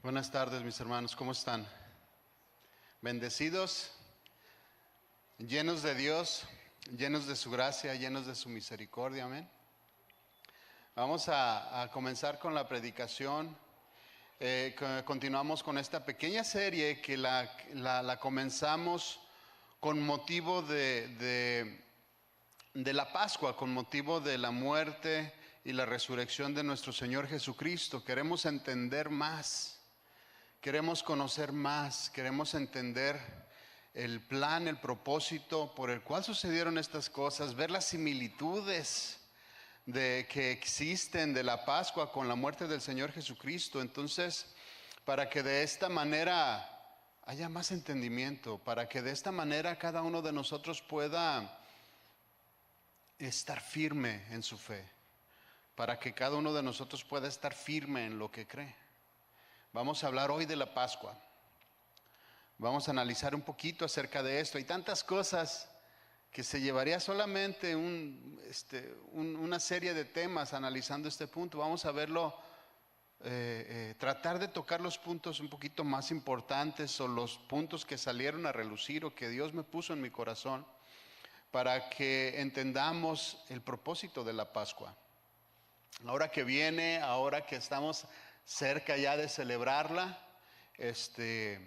Buenas tardes, mis hermanos, ¿cómo están? Bendecidos, llenos de Dios, llenos de su gracia, llenos de su misericordia, amén. Vamos a comenzar con la predicación. Continuamos con esta pequeña serie que la comenzamos con motivo de la Pascua, con motivo de la muerte y la resurrección de nuestro Señor Jesucristo. Queremos entender más. Queremos conocer más, queremos entender el plan, el propósito por el cual sucedieron estas cosas, ver las similitudes que existen de la Pascua con la muerte del Señor Jesucristo. Entonces, para que de esta manera haya más entendimiento, para que de esta manera cada uno de nosotros pueda estar firme en su fe, para que cada uno de nosotros pueda estar firme en lo que cree. Vamos a hablar hoy de la Pascua. Vamos a analizar un poquito acerca de esto. Hay tantas cosas que se llevaría solamente una serie de temas analizando este punto. Vamos a verlo, tratar de tocar los puntos un poquito más importantes o los puntos que salieron a relucir o que Dios me puso en mi corazón para que entendamos el propósito de la Pascua. Ahora que viene, ahora que estamos cerca ya de celebrarla, que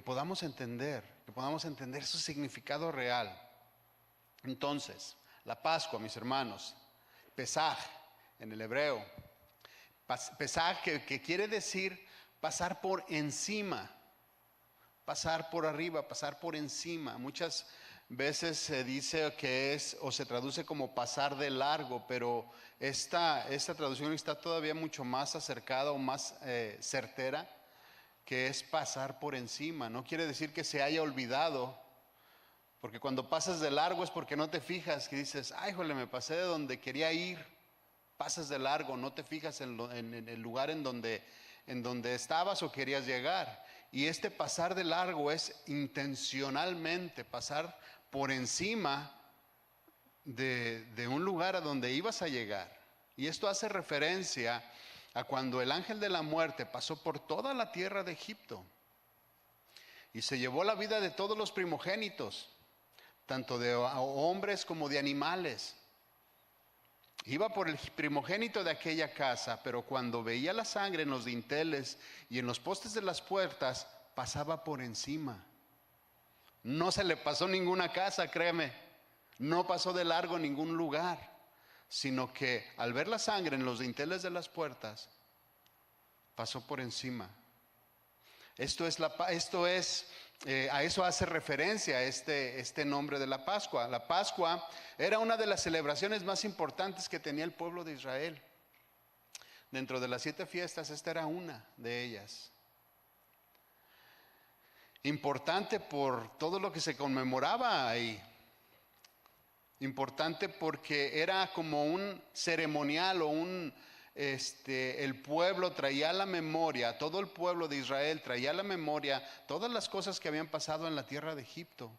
podamos entender su significado real. Entonces, la Pascua, mis hermanos, Pesaj en el hebreo, Pesaj que quiere decir pasar por encima, pasar por arriba, pasar por encima. Muchas veces se dice que es o se traduce como pasar de largo, pero esta traducción está todavía mucho más acercada o más certera, que es pasar por encima. No quiere decir que se haya olvidado, porque cuando pasas de largo es porque no te fijas, que dices, ay, jole, me pasé de donde quería ir. Pasas de largo, no te fijas en el lugar en donde estabas o querías llegar. Y este pasar de largo es intencionalmente pasar por encima de un lugar a donde ibas a llegar. Y esto hace referencia a cuando el ángel de la muerte pasó por toda la tierra de Egipto y se llevó la vida de todos los primogénitos, tanto de hombres como de animales. Iba por el primogénito de aquella casa, pero cuando veía la sangre en los dinteles y en los postes de las puertas, pasaba por encima. No se le pasó ninguna casa, créeme. No pasó de largo ningún lugar, sino que al ver la sangre en los dinteles de las puertas, pasó por encima. A eso hace referencia este nombre de la Pascua. La Pascua era una de las celebraciones más importantes que tenía el pueblo de Israel. Dentro de las 7 fiestas, esta era una de ellas. Importante por todo lo que se conmemoraba ahí. Importante porque era como un ceremonial o el pueblo traía a la memoria, todo el pueblo de Israel traía a la memoria todas las cosas que habían pasado en la tierra de Egipto.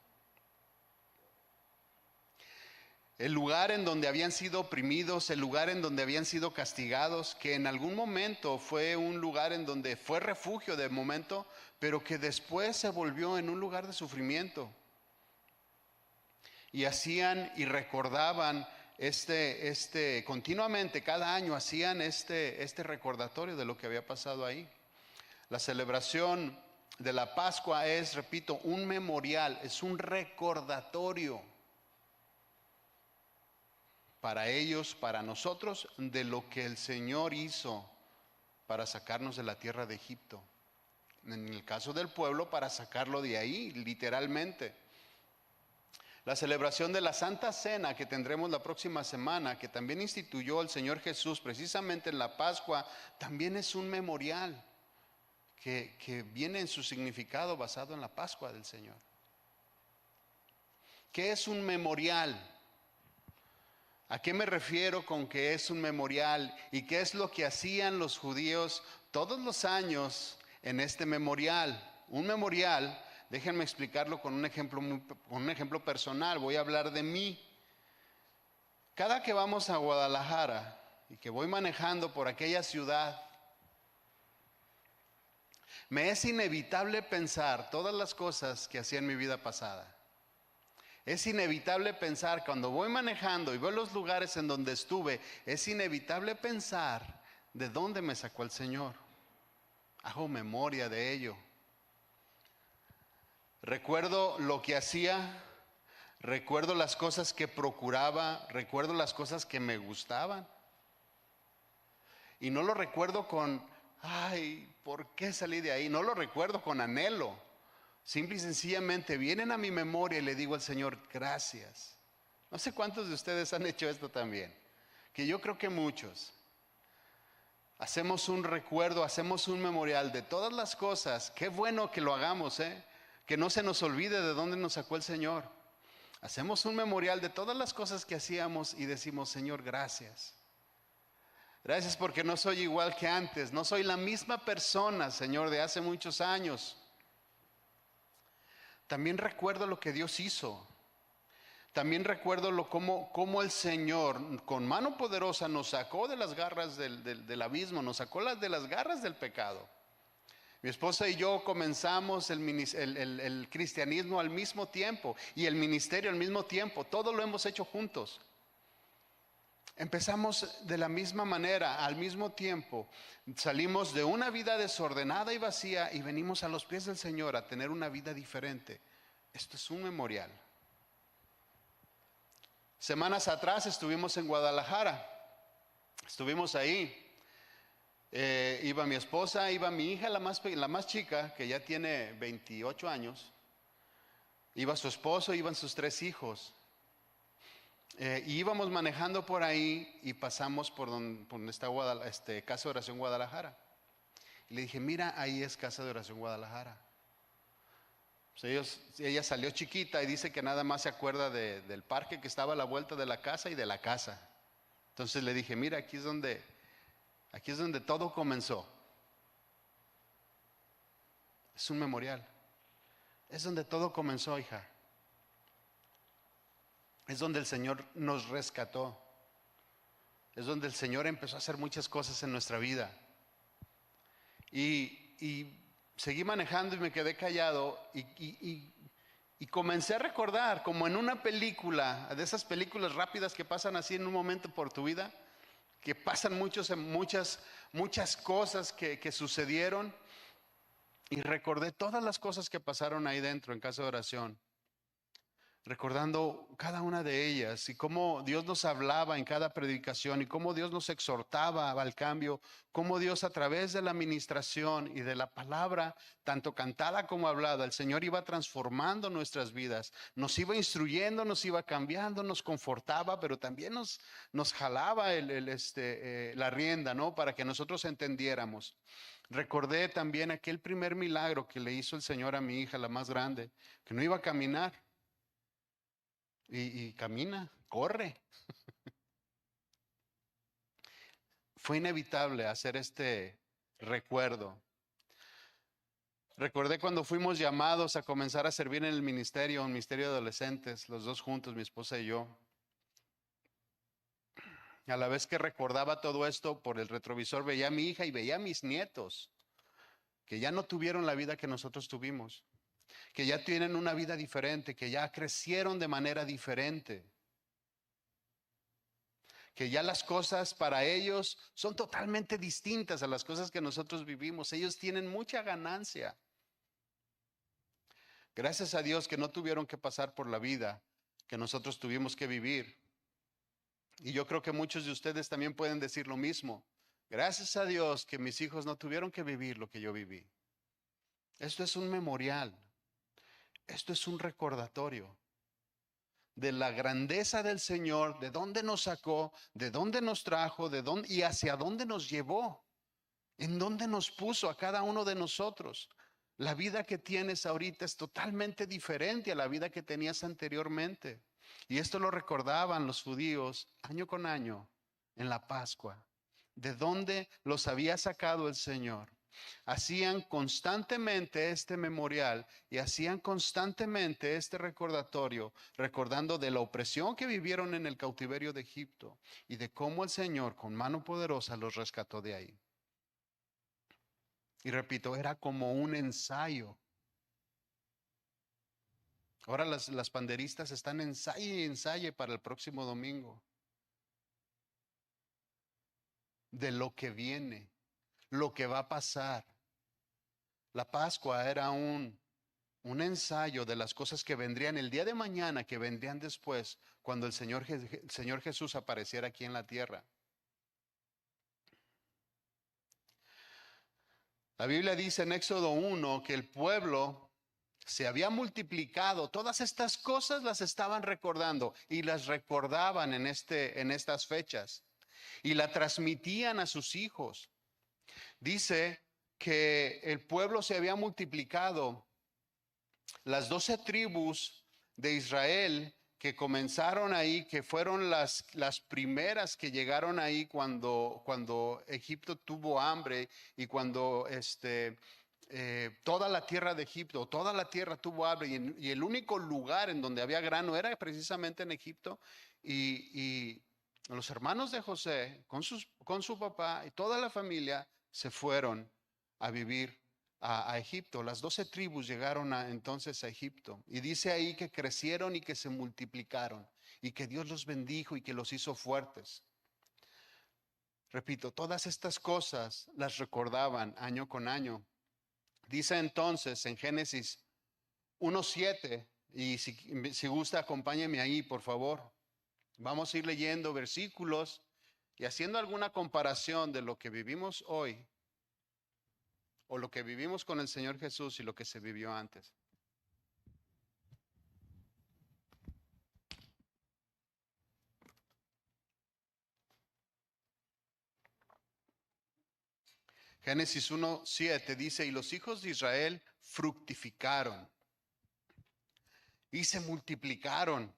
El lugar en donde habían sido oprimidos, el lugar en donde habían sido castigados, que en algún momento fue un lugar en donde fue refugio de momento, pero que después se volvió en un lugar de sufrimiento. Y hacían y recordaban continuamente, cada año hacían este recordatorio de lo que había pasado ahí. La celebración de la Pascua es, repito, un memorial, es un recordatorio para ellos, para nosotros, de lo que el Señor hizo para sacarnos de la tierra de Egipto. En el caso del pueblo, para sacarlo de ahí, literalmente. La celebración de la Santa Cena que tendremos la próxima semana, que también instituyó el Señor Jesús precisamente en la Pascua, también es un memorial que viene en su significado basado en la Pascua del Señor. ¿Qué es un memorial? ¿A qué me refiero con que es un memorial? ¿Y qué es lo que hacían los judíos todos los años en este memorial? Un memorial, déjenme explicarlo con un ejemplo personal. Voy a hablar de mí. Cada que vamos a Guadalajara y que voy manejando por aquella ciudad, Me es inevitable pensar todas las cosas que hacía en mi vida pasada. Es inevitable pensar cuando voy manejando y veo los lugares en donde estuve, es inevitable pensar de dónde me sacó el Señor. Hago memoria de ello. Recuerdo lo que hacía, recuerdo las cosas que procuraba, recuerdo las cosas que me gustaban. Y no lo recuerdo con, ay, ¿por qué salí de ahí? No lo recuerdo con anhelo. Simple y sencillamente vienen a mi memoria y le digo al Señor, gracias. No sé cuántos de ustedes han hecho esto también, que yo creo que muchos. Hacemos un recuerdo, hacemos un memorial de todas las cosas. Qué bueno que lo hagamos, que no se nos olvide de dónde nos sacó el Señor. Hacemos un memorial de todas las cosas que hacíamos y decimos, Señor, gracias. Gracias porque no soy igual que antes, no soy la misma persona, Señor, de hace muchos años. También recuerdo lo que Dios hizo. También recuerdo cómo el Señor con mano poderosa nos sacó de las garras del abismo, nos sacó de las garras del pecado. Mi esposa y yo comenzamos el cristianismo al mismo tiempo y el ministerio al mismo tiempo. Todo lo hemos hecho juntos. Empezamos de la misma manera, al mismo tiempo. Salimos de una vida desordenada y vacía y venimos a los pies del Señor a tener una vida diferente. Esto es un memorial. Semanas atrás estuvimos en Guadalajara. Estuvimos ahí. Iba mi esposa, iba mi hija, la más chica, que ya tiene 28 años. Iba su esposo, iban sus 3 hijos. Y íbamos manejando por ahí y pasamos por donde está Casa de Oración Guadalajara. Y le dije, mira, ahí es Casa de Oración Guadalajara. Pues ella salió chiquita y dice que nada más se acuerda del parque que estaba a la vuelta de la casa y de la casa. Entonces le dije, mira, aquí es donde todo comenzó. Es un memorial. Es donde todo comenzó, hija. Es donde el Señor nos rescató. Es donde el Señor empezó a hacer muchas cosas en nuestra vida. Y seguí manejando y me quedé callado y comencé a recordar, como en una película, de esas películas rápidas que pasan así en un momento por tu vida, que pasan muchas cosas que sucedieron. Y recordé todas las cosas que pasaron ahí dentro en Casa de Oración. Recordando cada una de ellas y cómo Dios nos hablaba en cada predicación y cómo Dios nos exhortaba al cambio, cómo Dios a través de la administración y de la palabra, tanto cantada como hablada, el Señor iba transformando nuestras vidas, nos iba instruyendo, nos iba cambiando, nos confortaba, pero también nos jalaba la rienda, ¿no? Para que nosotros entendiéramos. Recordé también aquel primer milagro que le hizo el Señor a mi hija, la más grande, que no iba a caminar. Y camina, corre. Fue inevitable hacer este recuerdo. Recordé cuando fuimos llamados a comenzar a servir en el ministerio de adolescentes, los dos juntos, mi esposa y yo. A la vez que recordaba todo esto, por el retrovisor veía a mi hija y veía a mis nietos, que ya no tuvieron la vida que nosotros tuvimos, que ya tienen una vida diferente, que ya crecieron de manera diferente. Que ya las cosas para ellos son totalmente distintas a las cosas que nosotros vivimos. Ellos tienen mucha ganancia. Gracias a Dios que no tuvieron que pasar por la vida que nosotros tuvimos que vivir. Y yo creo que muchos de ustedes también pueden decir lo mismo. Gracias a Dios que mis hijos no tuvieron que vivir lo que yo viví. Esto es un memorial. Esto es un recordatorio de la grandeza del Señor, de dónde nos sacó, de dónde nos trajo, de dónde y hacia dónde nos llevó, en dónde nos puso a cada uno de nosotros. La vida que tienes ahorita es totalmente diferente a la vida que tenías anteriormente. Y esto lo recordaban los judíos año con año en la Pascua, de dónde los había sacado el Señor. Hacían constantemente este memorial y hacían constantemente este recordatorio, recordando de la opresión que vivieron en el cautiverio de Egipto y de cómo el Señor con mano poderosa los rescató de ahí. Y repito, era como un ensayo. Ahora las panderistas están ensayo y ensayo para el próximo domingo de lo que viene, lo que va a pasar. La Pascua era un ensayo de las cosas que vendrían el día de mañana, que vendrían después, cuando el Señor Jesús apareciera aquí en la tierra. La Biblia dice en Éxodo 1 que el pueblo se había multiplicado. Todas estas cosas las estaban recordando y las recordaban en estas fechas y la transmitían a sus hijos. Dice que el pueblo se había multiplicado. Las 12 tribus de Israel que comenzaron ahí, que fueron las primeras que llegaron ahí cuando Egipto tuvo hambre y cuando toda la tierra de Egipto, toda la tierra tuvo hambre y el único lugar en donde había grano era precisamente en Egipto y los hermanos de José con su papá y toda la familia se fueron a vivir a Egipto. Las 12 tribus llegaron entonces a Egipto. Y dice ahí que crecieron y que se multiplicaron. Y que Dios los bendijo y que los hizo fuertes. Repito, todas estas cosas las recordaban año con año. Dice entonces en Génesis 1:7, y si gusta acompáñeme ahí, por favor. Vamos a ir leyendo versículos y haciendo alguna comparación de lo que vivimos hoy o lo que vivimos con el Señor Jesús y lo que se vivió antes. Génesis 1:7 dice, y los hijos de Israel fructificaron y se multiplicaron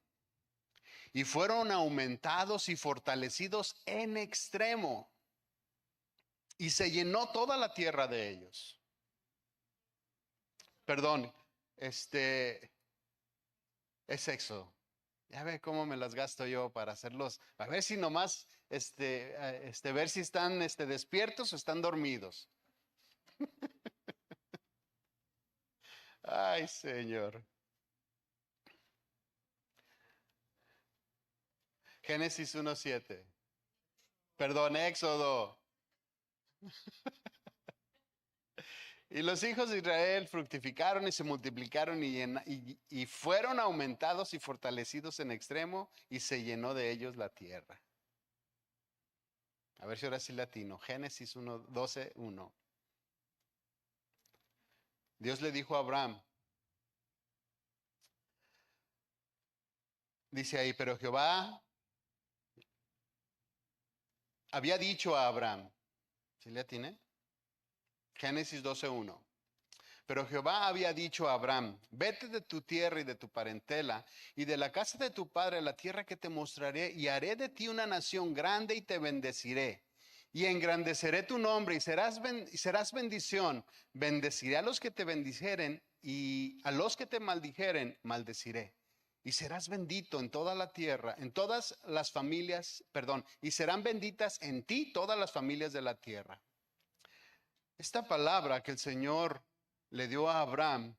y fueron aumentados y fortalecidos en extremo y se llenó toda la tierra de ellos. Perdón, es Éxodo. Ya ve cómo me las gasto yo para hacerlos. A ver si nomás, ver si están despiertos o están dormidos. Ay, Señor. Génesis 1:7. Perdón, Éxodo. Y los hijos de Israel fructificaron y se multiplicaron y fueron aumentados y fortalecidos en extremo y se llenó de ellos la tierra. A ver si ahora sí latino. Génesis 1:12:1. Dios le dijo a Abraham, dice ahí, pero Jehová había dicho a Abraham, ¿sí le atiné? Génesis 12:1. Pero Jehová había dicho a Abraham, vete de tu tierra y de tu parentela y de la casa de tu padre a la tierra que te mostraré y haré de ti una nación grande y te bendeciré. Y engrandeceré tu nombre y serás bendición. Bendeciré a los que te bendijeren y a los que te maldijeren, maldeciré. Y serás bendito en toda la tierra, en todas las familias, perdón, y serán benditas en ti todas las familias de la tierra. Esta palabra que el Señor le dio a Abraham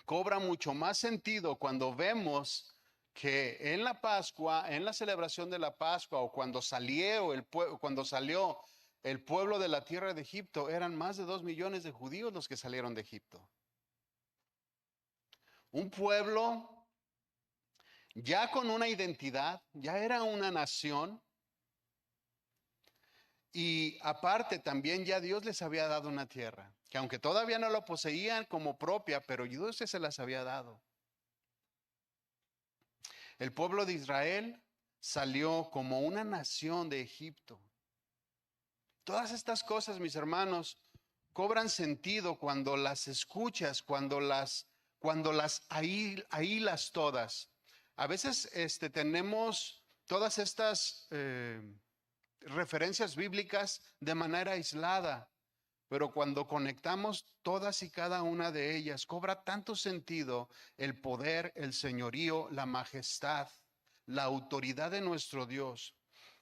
cobra mucho más sentido cuando vemos que en la Pascua, en la celebración de la Pascua o cuando salió el pueblo de la tierra de Egipto, eran más de 2 millones de judíos los que salieron de Egipto. Un pueblo ya con una identidad, ya era una nación. Y aparte también ya Dios les había dado una tierra, que aunque todavía no lo poseían como propia, pero Dios se las había dado. El pueblo de Israel salió como una nación de Egipto. Todas estas cosas, mis hermanos, cobran sentido cuando las escuchas, cuando las ahilas todas. A veces tenemos todas estas referencias bíblicas de manera aislada, pero cuando conectamos todas y cada una de ellas, cobra tanto sentido el poder, el señorío, la majestad, la autoridad de nuestro Dios,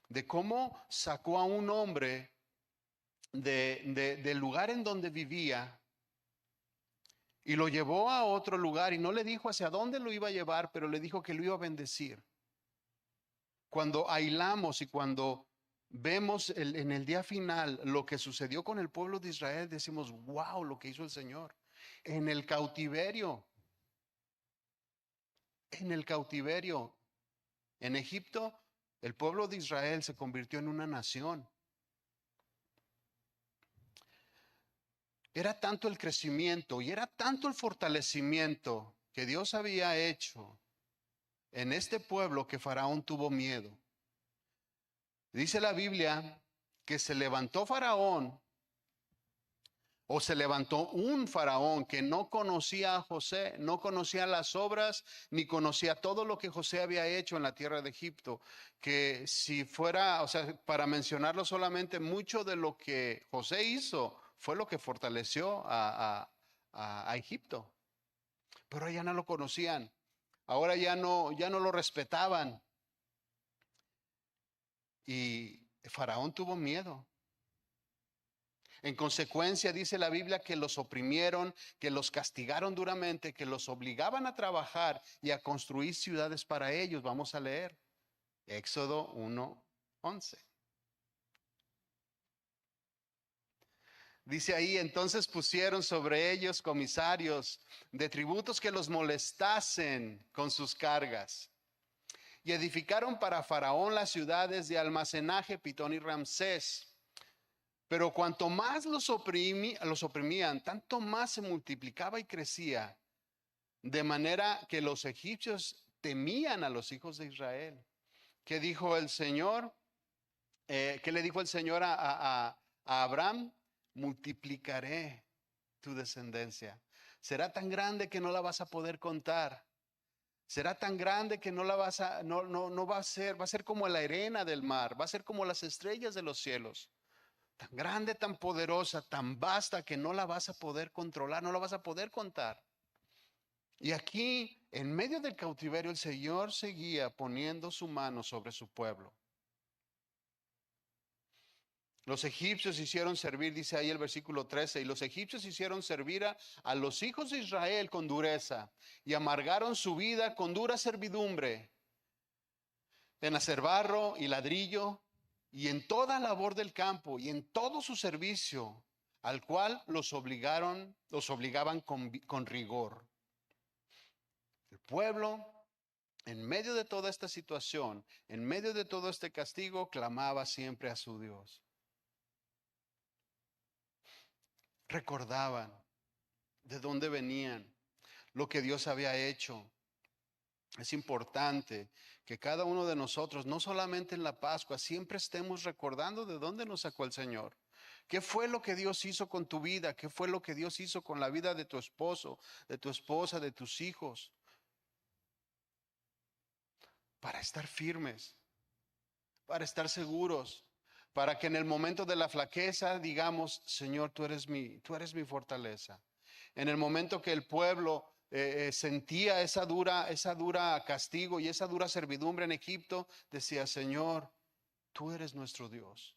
de cómo sacó a un hombre del lugar en donde vivía y lo llevó a otro lugar y no le dijo hacia dónde lo iba a llevar, pero le dijo que lo iba a bendecir. Cuando aislamos y cuando vemos en el día final lo que sucedió con el pueblo de Israel, decimos, wow, lo que hizo el Señor. En el cautiverio, en Egipto, el pueblo de Israel se convirtió en una nación. Era tanto el crecimiento y era tanto el fortalecimiento que Dios había hecho en este pueblo que Faraón tuvo miedo. Dice la Biblia que se levantó Faraón, o se levantó un faraón que no conocía a José, no conocía las obras, ni conocía todo lo que José había hecho en la tierra de Egipto. Que si fuera, o sea, para mencionarlo solamente, mucho de lo que José hizo fue lo que fortaleció a Egipto. Pero ya no lo conocían, ahora ya no lo respetaban. Y Faraón tuvo miedo. En consecuencia, dice la Biblia que los oprimieron, que los castigaron duramente, que los obligaban a trabajar y a construir ciudades para ellos. Vamos a leer Éxodo 1:11. Dice ahí, entonces pusieron sobre ellos comisarios de tributos que los molestasen con sus cargas. Y edificaron para Faraón las ciudades de almacenaje, Pitón y Ramsés. Pero cuanto más los oprimían, tanto más se multiplicaba y crecía, de manera que los egipcios temían a los hijos de Israel. ¿Qué dijo el Señor? ¿Qué le dijo el Señor a Abraham? Multiplicaré tu descendencia. Será tan grande que no la vas a poder contar. Será tan grande que no la vas a, no va a ser como la arena del mar, va a ser como las estrellas de los cielos. Tan grande, tan poderosa, tan vasta que no la vas a poder controlar, no la vas a poder contar. Y aquí, en medio del cautiverio, el Señor seguía poniendo su mano sobre su pueblo. Los egipcios hicieron servir, dice ahí el versículo 13, y los egipcios hicieron servir a los hijos de Israel con dureza y amargaron su vida con dura servidumbre en hacer barro y ladrillo y en toda labor del campo y en todo su servicio, al cual los obligaban con rigor. El pueblo, en medio de toda esta situación, en medio de todo este castigo, clamaba siempre a su Dios. Recordaban de dónde venían, lo que Dios había hecho. Es importante que cada uno de nosotros, no solamente en la Pascua, siempre estemos recordando de dónde nos sacó el Señor. ¿Qué fue lo que Dios hizo con tu vida? ¿Qué fue lo que Dios hizo con la vida de tu esposo, de tu esposa, de tus hijos? Para estar firmes, para estar seguros, para que en el momento de la flaqueza digamos, Señor, tú eres mi fortaleza. En el momento que el pueblo sentía esa dura castigo y esa dura servidumbre en Egipto, decía, Señor, tú eres nuestro Dios.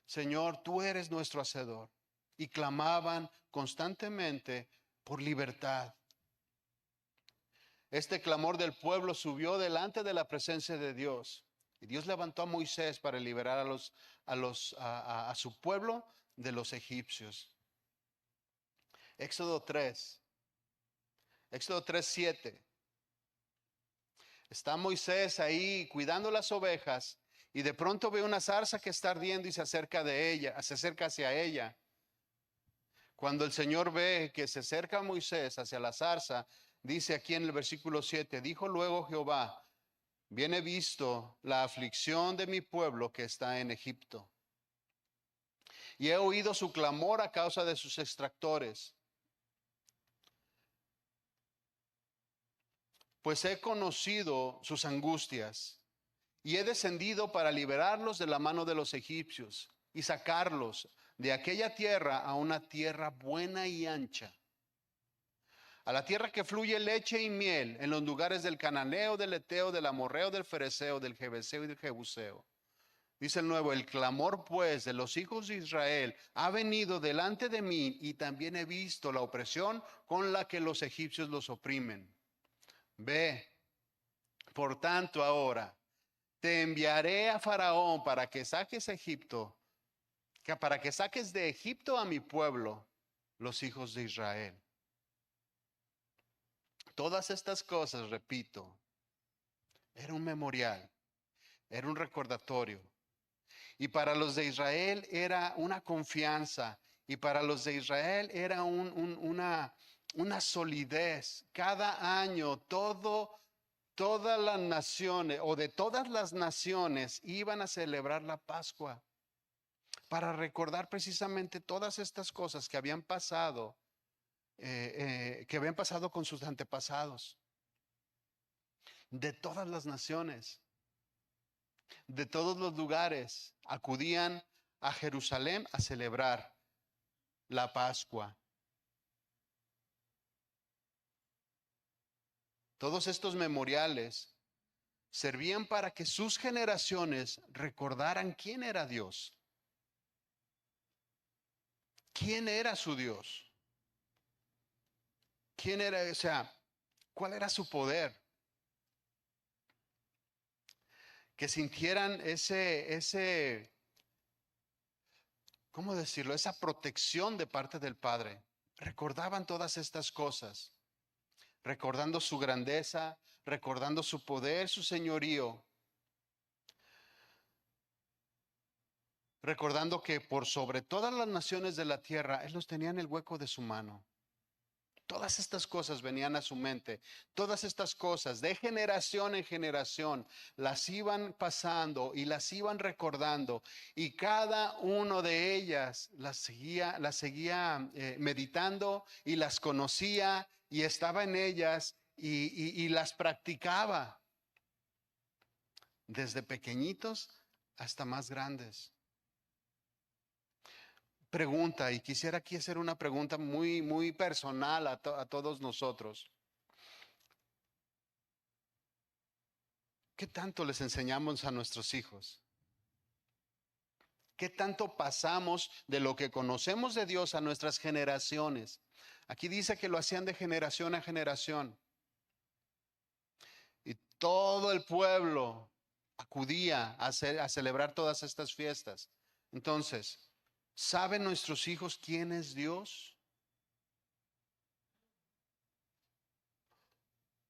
Señor, tú eres nuestro hacedor. Y clamaban constantemente por libertad. Este clamor del pueblo subió delante de la presencia de Dios. Y Dios levantó a Moisés para liberar a su pueblo de los egipcios. Éxodo 3:7. Está Moisés ahí cuidando las ovejas y de pronto ve una zarza que está ardiendo y se acerca hacia ella. Cuando el Señor ve que se acerca Moisés hacia la zarza, dice aquí en el versículo 7, dijo luego Jehová, bien he visto la aflicción de mi pueblo que está en Egipto, y he oído su clamor a causa de sus extractores. Pues he conocido sus angustias y he descendido para liberarlos de la mano de los egipcios y sacarlos de aquella tierra a una tierra buena y ancha, a la tierra que fluye leche y miel, en los lugares del cananeo, del eteo, del amorreo, del fereceo, del jebuseo y del jebuseo. Dice el nuevo, el clamor pues de los hijos de Israel ha venido delante de mí y también he visto la opresión con la que los egipcios los oprimen. Ve, por tanto ahora te enviaré a Faraón para que saques a Egipto, para que saques de Egipto a mi pueblo, los hijos de Israel. Todas estas cosas, repito, era un memorial, era un recordatorio. Y para los de Israel era una confianza. Y para los de Israel era una solidez. Cada año todas las naciones o de todas las naciones iban a celebrar la Pascua para recordar precisamente todas estas cosas que habían pasado con sus antepasados. De todas las naciones, de todos los lugares, acudían a Jerusalén a celebrar la Pascua. Todos estos memoriales servían para que sus generaciones recordaran quién era Dios, quién era su Dios, quién era, o sea, cuál era su poder. Que sintieran ¿cómo decirlo? Esa protección de parte del Padre. Recordaban todas estas cosas, recordando su grandeza, recordando su poder, su señorío, recordando que por sobre todas las naciones de la tierra, Él los tenía en el hueco de su mano. Todas estas cosas venían a su mente, todas estas cosas de generación en generación las iban pasando y las iban recordando y cada uno de ellas las seguía meditando y las conocía y estaba en ellas y las practicaba desde pequeñitos hasta más grandes. Pregunta, y quisiera aquí hacer una pregunta muy, muy personal a todos nosotros. ¿Qué tanto les enseñamos a nuestros hijos? ¿Qué tanto pasamos de lo que conocemos de Dios a nuestras generaciones? Aquí dice que lo hacían de generación a generación. Y todo el pueblo acudía a celebrar todas estas fiestas. Entonces, ¿saben nuestros hijos quién es Dios?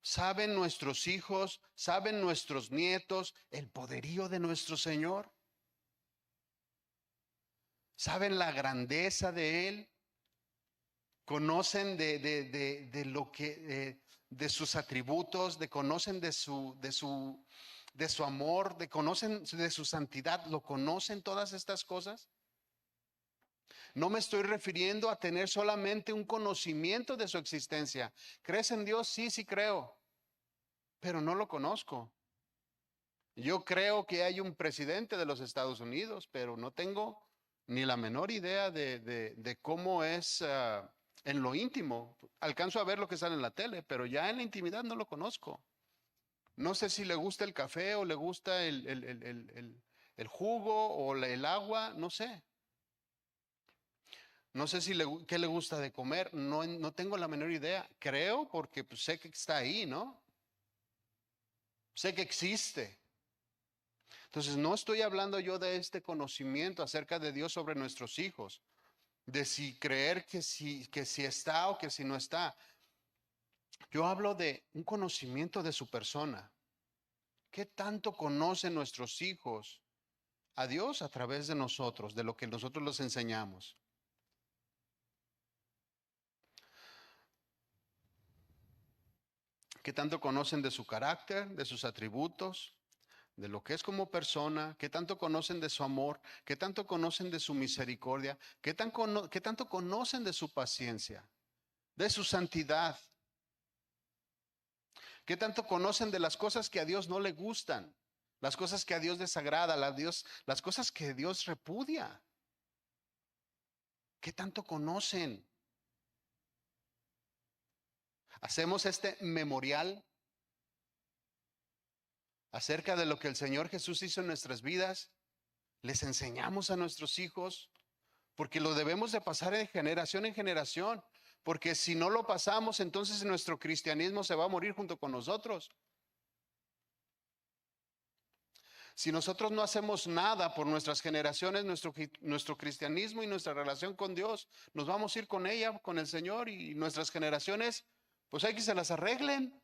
¿Saben nuestros hijos, saben nuestros nietos el poderío de nuestro Señor? ¿Saben la grandeza de Él? ¿Conocen de lo que, de sus atributos, conocen de su amor, conocen de su santidad? ¿Lo conocen todas estas cosas? No me estoy refiriendo a tener solamente un conocimiento de su existencia. ¿Crees en Dios? Sí, sí creo, pero no lo conozco. Yo creo que hay un presidente de los Estados Unidos, pero no tengo ni la menor idea de cómo es en lo íntimo. Alcanzo a ver lo que sale en la tele, pero ya en la intimidad no lo conozco. No sé si le gusta el café o le gusta el jugo o el agua, no sé. No sé qué le gusta de comer, no tengo la menor idea. Creo porque pues, sé que está ahí, ¿no? Sé que existe. Entonces, no estoy hablando yo de este conocimiento acerca de Dios sobre nuestros hijos, de si creer que si está o que si no está. Yo hablo de un conocimiento de su persona. ¿Qué tanto conocen nuestros hijos a Dios a través de nosotros, de lo que nosotros les enseñamos? ¿Qué tanto conocen de su carácter, de sus atributos, de lo que es como persona? ¿Qué tanto conocen de su amor? ¿Qué tanto conocen de su misericordia? ¿Qué tanto conocen de su paciencia, de su santidad? ¿Qué tanto conocen de las cosas que a Dios no le gustan? Las cosas que a Dios desagrada, las cosas que Dios repudia. ¿Qué tanto conocen? Hacemos este memorial acerca de lo que el Señor Jesús hizo en nuestras vidas. les enseñamos a nuestros hijos, porque lo debemos de pasar de generación en generación, porque si no lo pasamos, entonces nuestro cristianismo se va a morir junto con nosotros. Si nosotros no hacemos nada por nuestras generaciones, nuestro cristianismo y nuestra relación con Dios, nos vamos a ir con ella, con el Señor, y nuestras generaciones, pues hay que se las arreglen.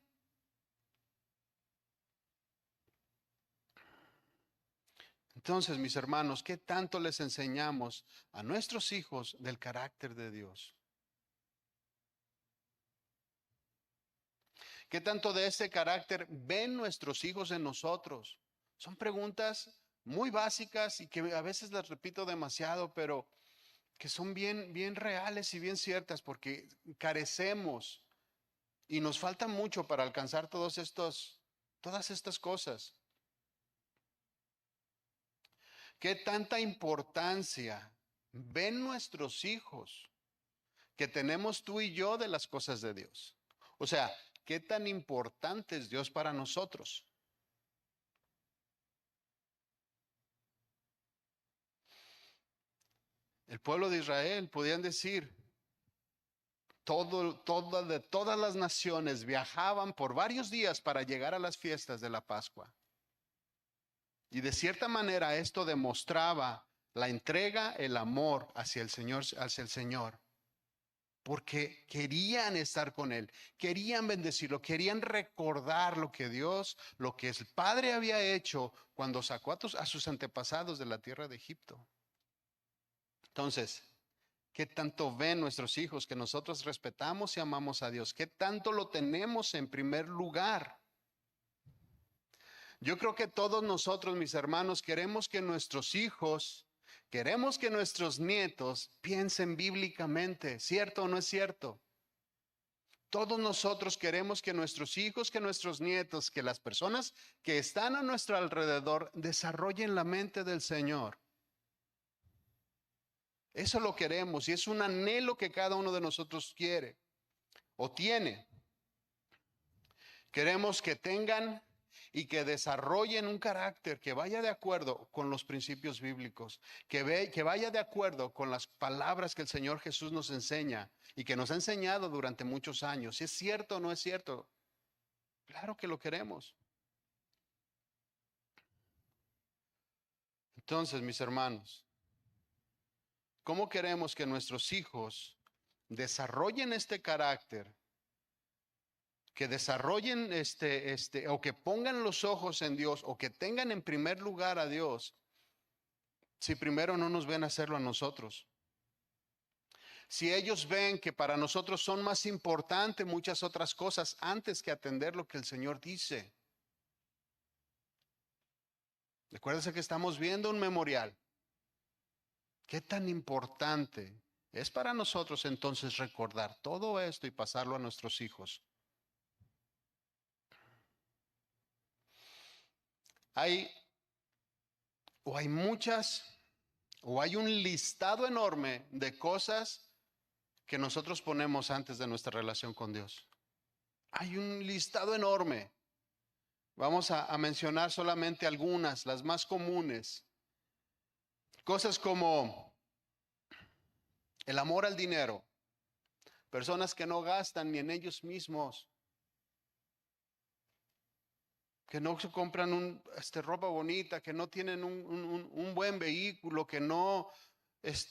Entonces, mis hermanos, ¿qué tanto les enseñamos a nuestros hijos del carácter de Dios? ¿Qué tanto de ese carácter ven nuestros hijos en nosotros? Son preguntas muy básicas y que a veces las repito demasiado, pero que son bien reales y bien ciertas, porque carecemos y nos falta mucho para alcanzar todas estas cosas. ¿Qué tanta importancia ven nuestros hijos que tenemos tú y yo de las cosas de Dios? O sea, ¿qué tan importante es Dios para nosotros? El pueblo de Israel, podían decir, de todas las naciones viajaban por varios días para llegar a las fiestas de la Pascua. Y de cierta manera esto demostraba la entrega, el amor hacia el Señor, porque querían estar con Él, querían bendecirlo, querían recordar lo que Dios, lo que el Padre había hecho cuando sacó a sus antepasados de la tierra de Egipto. Entonces, ¿qué tanto ven nuestros hijos que nosotros respetamos y amamos a Dios? ¿Qué tanto lo tenemos en primer lugar? Yo creo que todos nosotros, mis hermanos, queremos que nuestros hijos, queremos que nuestros nietos piensen bíblicamente, ¿cierto o no es cierto? Todos nosotros queremos que nuestros hijos, que nuestros nietos, que las personas que están a nuestro alrededor desarrollen la mente del Señor. Eso lo queremos y es un anhelo que cada uno de nosotros quiere o tiene. Queremos que tengan y que desarrollen un carácter que vaya de acuerdo con los principios bíblicos, que vaya de acuerdo con las palabras que el Señor Jesús nos enseña y que nos ha enseñado durante muchos años. ¿Es cierto o no es cierto? Claro que lo queremos. Entonces, mis hermanos, ¿cómo queremos que nuestros hijos desarrollen este carácter? Que desarrollen o que pongan los ojos en Dios, o que tengan en primer lugar a Dios, si primero no nos ven hacerlo a nosotros. Si ellos ven que para nosotros son más importantes muchas otras cosas antes que atender lo que el Señor dice. Recuérdense que estamos viendo un memorial. ¿Qué tan importante es para nosotros entonces recordar todo esto y pasarlo a nuestros hijos? Hay hay muchas, o hay un listado enorme de cosas que nosotros ponemos antes de nuestra relación con Dios. Hay un listado enorme. Vamos a mencionar solamente algunas, las más comunes. Cosas como el amor al dinero. Personas que no gastan ni en ellos mismos, que no se compran ropa bonita, que no tienen un buen vehículo, que no, pues,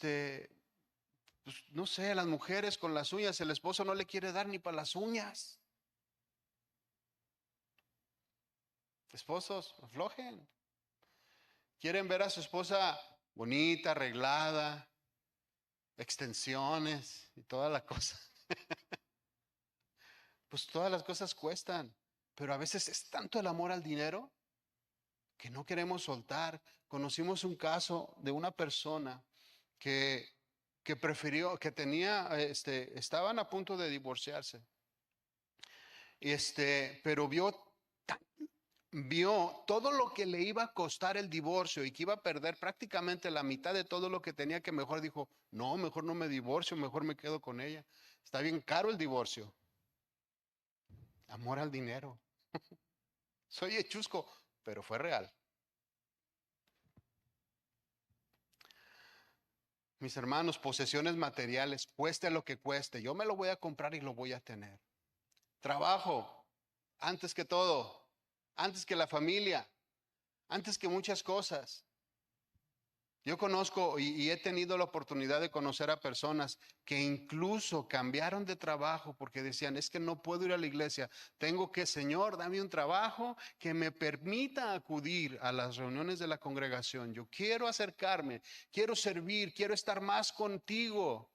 no sé, las mujeres con las uñas, el esposo no le quiere dar ni para las uñas. Esposos, aflojen. Quieren ver a su esposa bonita, arreglada, extensiones y toda la cosa. Pues todas las cosas cuestan, pero a veces es tanto el amor al dinero que no queremos soltar. Conocimos un caso de una persona que, que prefirió, que tenía, estaban a punto de divorciarse. Pero vio todo lo que le iba a costar el divorcio y que iba a perder prácticamente la mitad de todo lo que tenía, que mejor dijo, no, mejor no me divorcio, mejor me quedo con ella. Está bien caro el divorcio. Amor al dinero. Soy chusco, pero fue real. Mis hermanos, posesiones materiales, cueste lo que cueste, yo me lo voy a comprar y lo voy a tener. Trabajo, antes que todo, antes que la familia, antes que muchas cosas. Yo conozco y he tenido la oportunidad de conocer a personas que incluso cambiaron de trabajo porque decían, es que no puedo ir a la iglesia, tengo que, Señor, dame un trabajo que me permita acudir a las reuniones de la congregación. Yo quiero acercarme, quiero servir, quiero estar más contigo.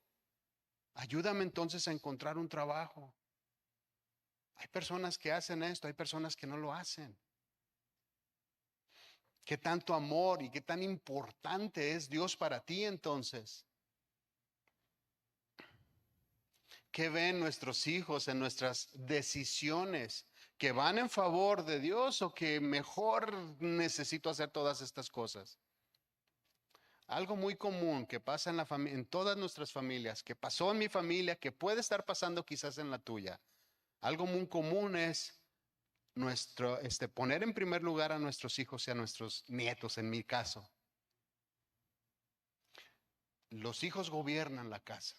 Ayúdame entonces a encontrar un trabajo. Hay personas que hacen esto, hay personas que no lo hacen. ¿Qué tanto amor y qué tan importante es Dios para ti entonces? ¿Qué ven nuestros hijos en nuestras decisiones? ¿Que van en favor de Dios o que mejor necesito hacer todas estas cosas? Algo muy común que pasa en la familia, en todas nuestras familias, que pasó en mi familia, que puede estar pasando quizás en la tuya. Algo muy común es poner en primer lugar a nuestros hijos y a nuestros nietos, en mi caso. Los hijos gobiernan la casa.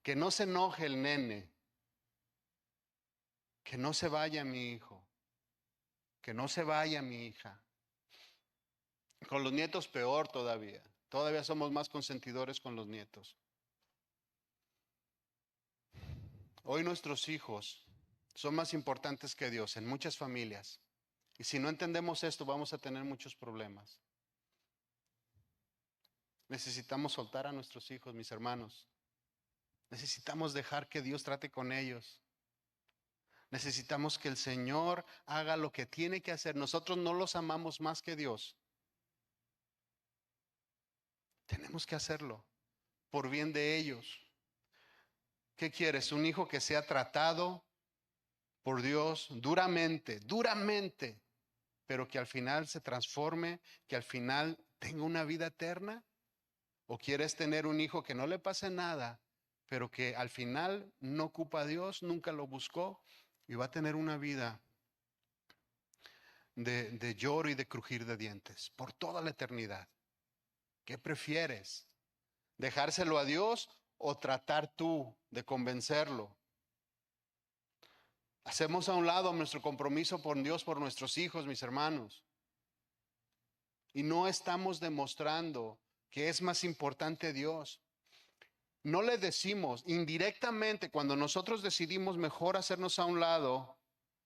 Que no se enoje el nene, que no se vaya mi hijo, que no se vaya mi hija. Con los nietos peor todavía. Todavía somos más consentidores con los nietos. Hoy nuestros hijos son más importantes que Dios en muchas familias. Y si no entendemos esto, vamos a tener muchos problemas. Necesitamos soltar a nuestros hijos, mis hermanos. Necesitamos dejar que Dios trate con ellos. Necesitamos que el Señor haga lo que tiene que hacer. Nosotros no los amamos más que Dios. Tenemos que hacerlo por bien de ellos. ¿Qué quieres? Un hijo que sea tratado por Dios duramente, duramente, pero que al final se transforme, que al final tenga una vida eterna. ¿O quieres tener un hijo que no le pase nada, pero que al final no ocupa a Dios, nunca lo buscó y va a tener una vida de lloro y de crujir de dientes por toda la eternidad? ¿Qué prefieres? ¿Dejárselo a Dios o tratar tú de convencerlo? Hacemos a un lado nuestro compromiso por Dios, por nuestros hijos, mis hermanos. Y no estamos demostrando que es más importante Dios. No le decimos indirectamente cuando nosotros decidimos mejor hacernos a un lado,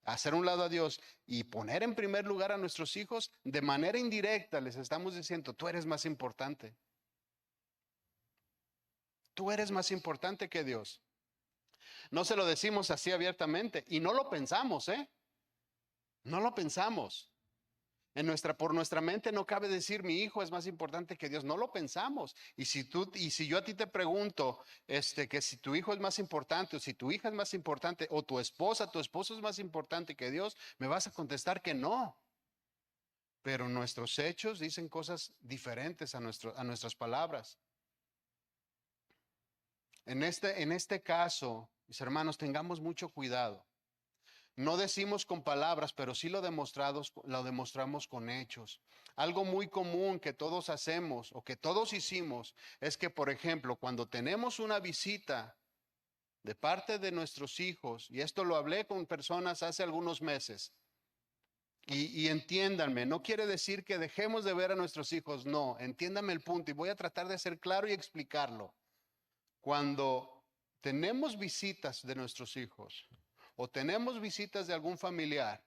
hacer un lado a Dios y poner en primer lugar a nuestros hijos, de manera indirecta les estamos diciendo, tú eres más importante. Tú eres más importante que Dios. No se lo decimos así abiertamente y no lo pensamos, ¿eh? No lo pensamos. Por nuestra mente no cabe decir mi hijo es más importante que Dios. No lo pensamos. Y si yo a ti te pregunto, que si tu hijo es más importante, o si tu hija es más importante, o tu esposo es más importante que Dios, me vas a contestar que no. Pero nuestros hechos dicen cosas diferentes a nuestras palabras. En este caso, mis hermanos, tengamos mucho cuidado. No decimos con palabras, pero sí lo demostramos con hechos. Algo muy común que todos hacemos o que todos hicimos es que, por ejemplo, cuando tenemos una visita de parte de nuestros hijos, y esto lo hablé con personas hace algunos meses, y entiéndanme, no quiere decir que dejemos de ver a nuestros hijos, no, entiéndanme el punto y voy a tratar de ser claro y explicarlo. Cuando tenemos visitas de nuestros hijos o tenemos visitas de algún familiar,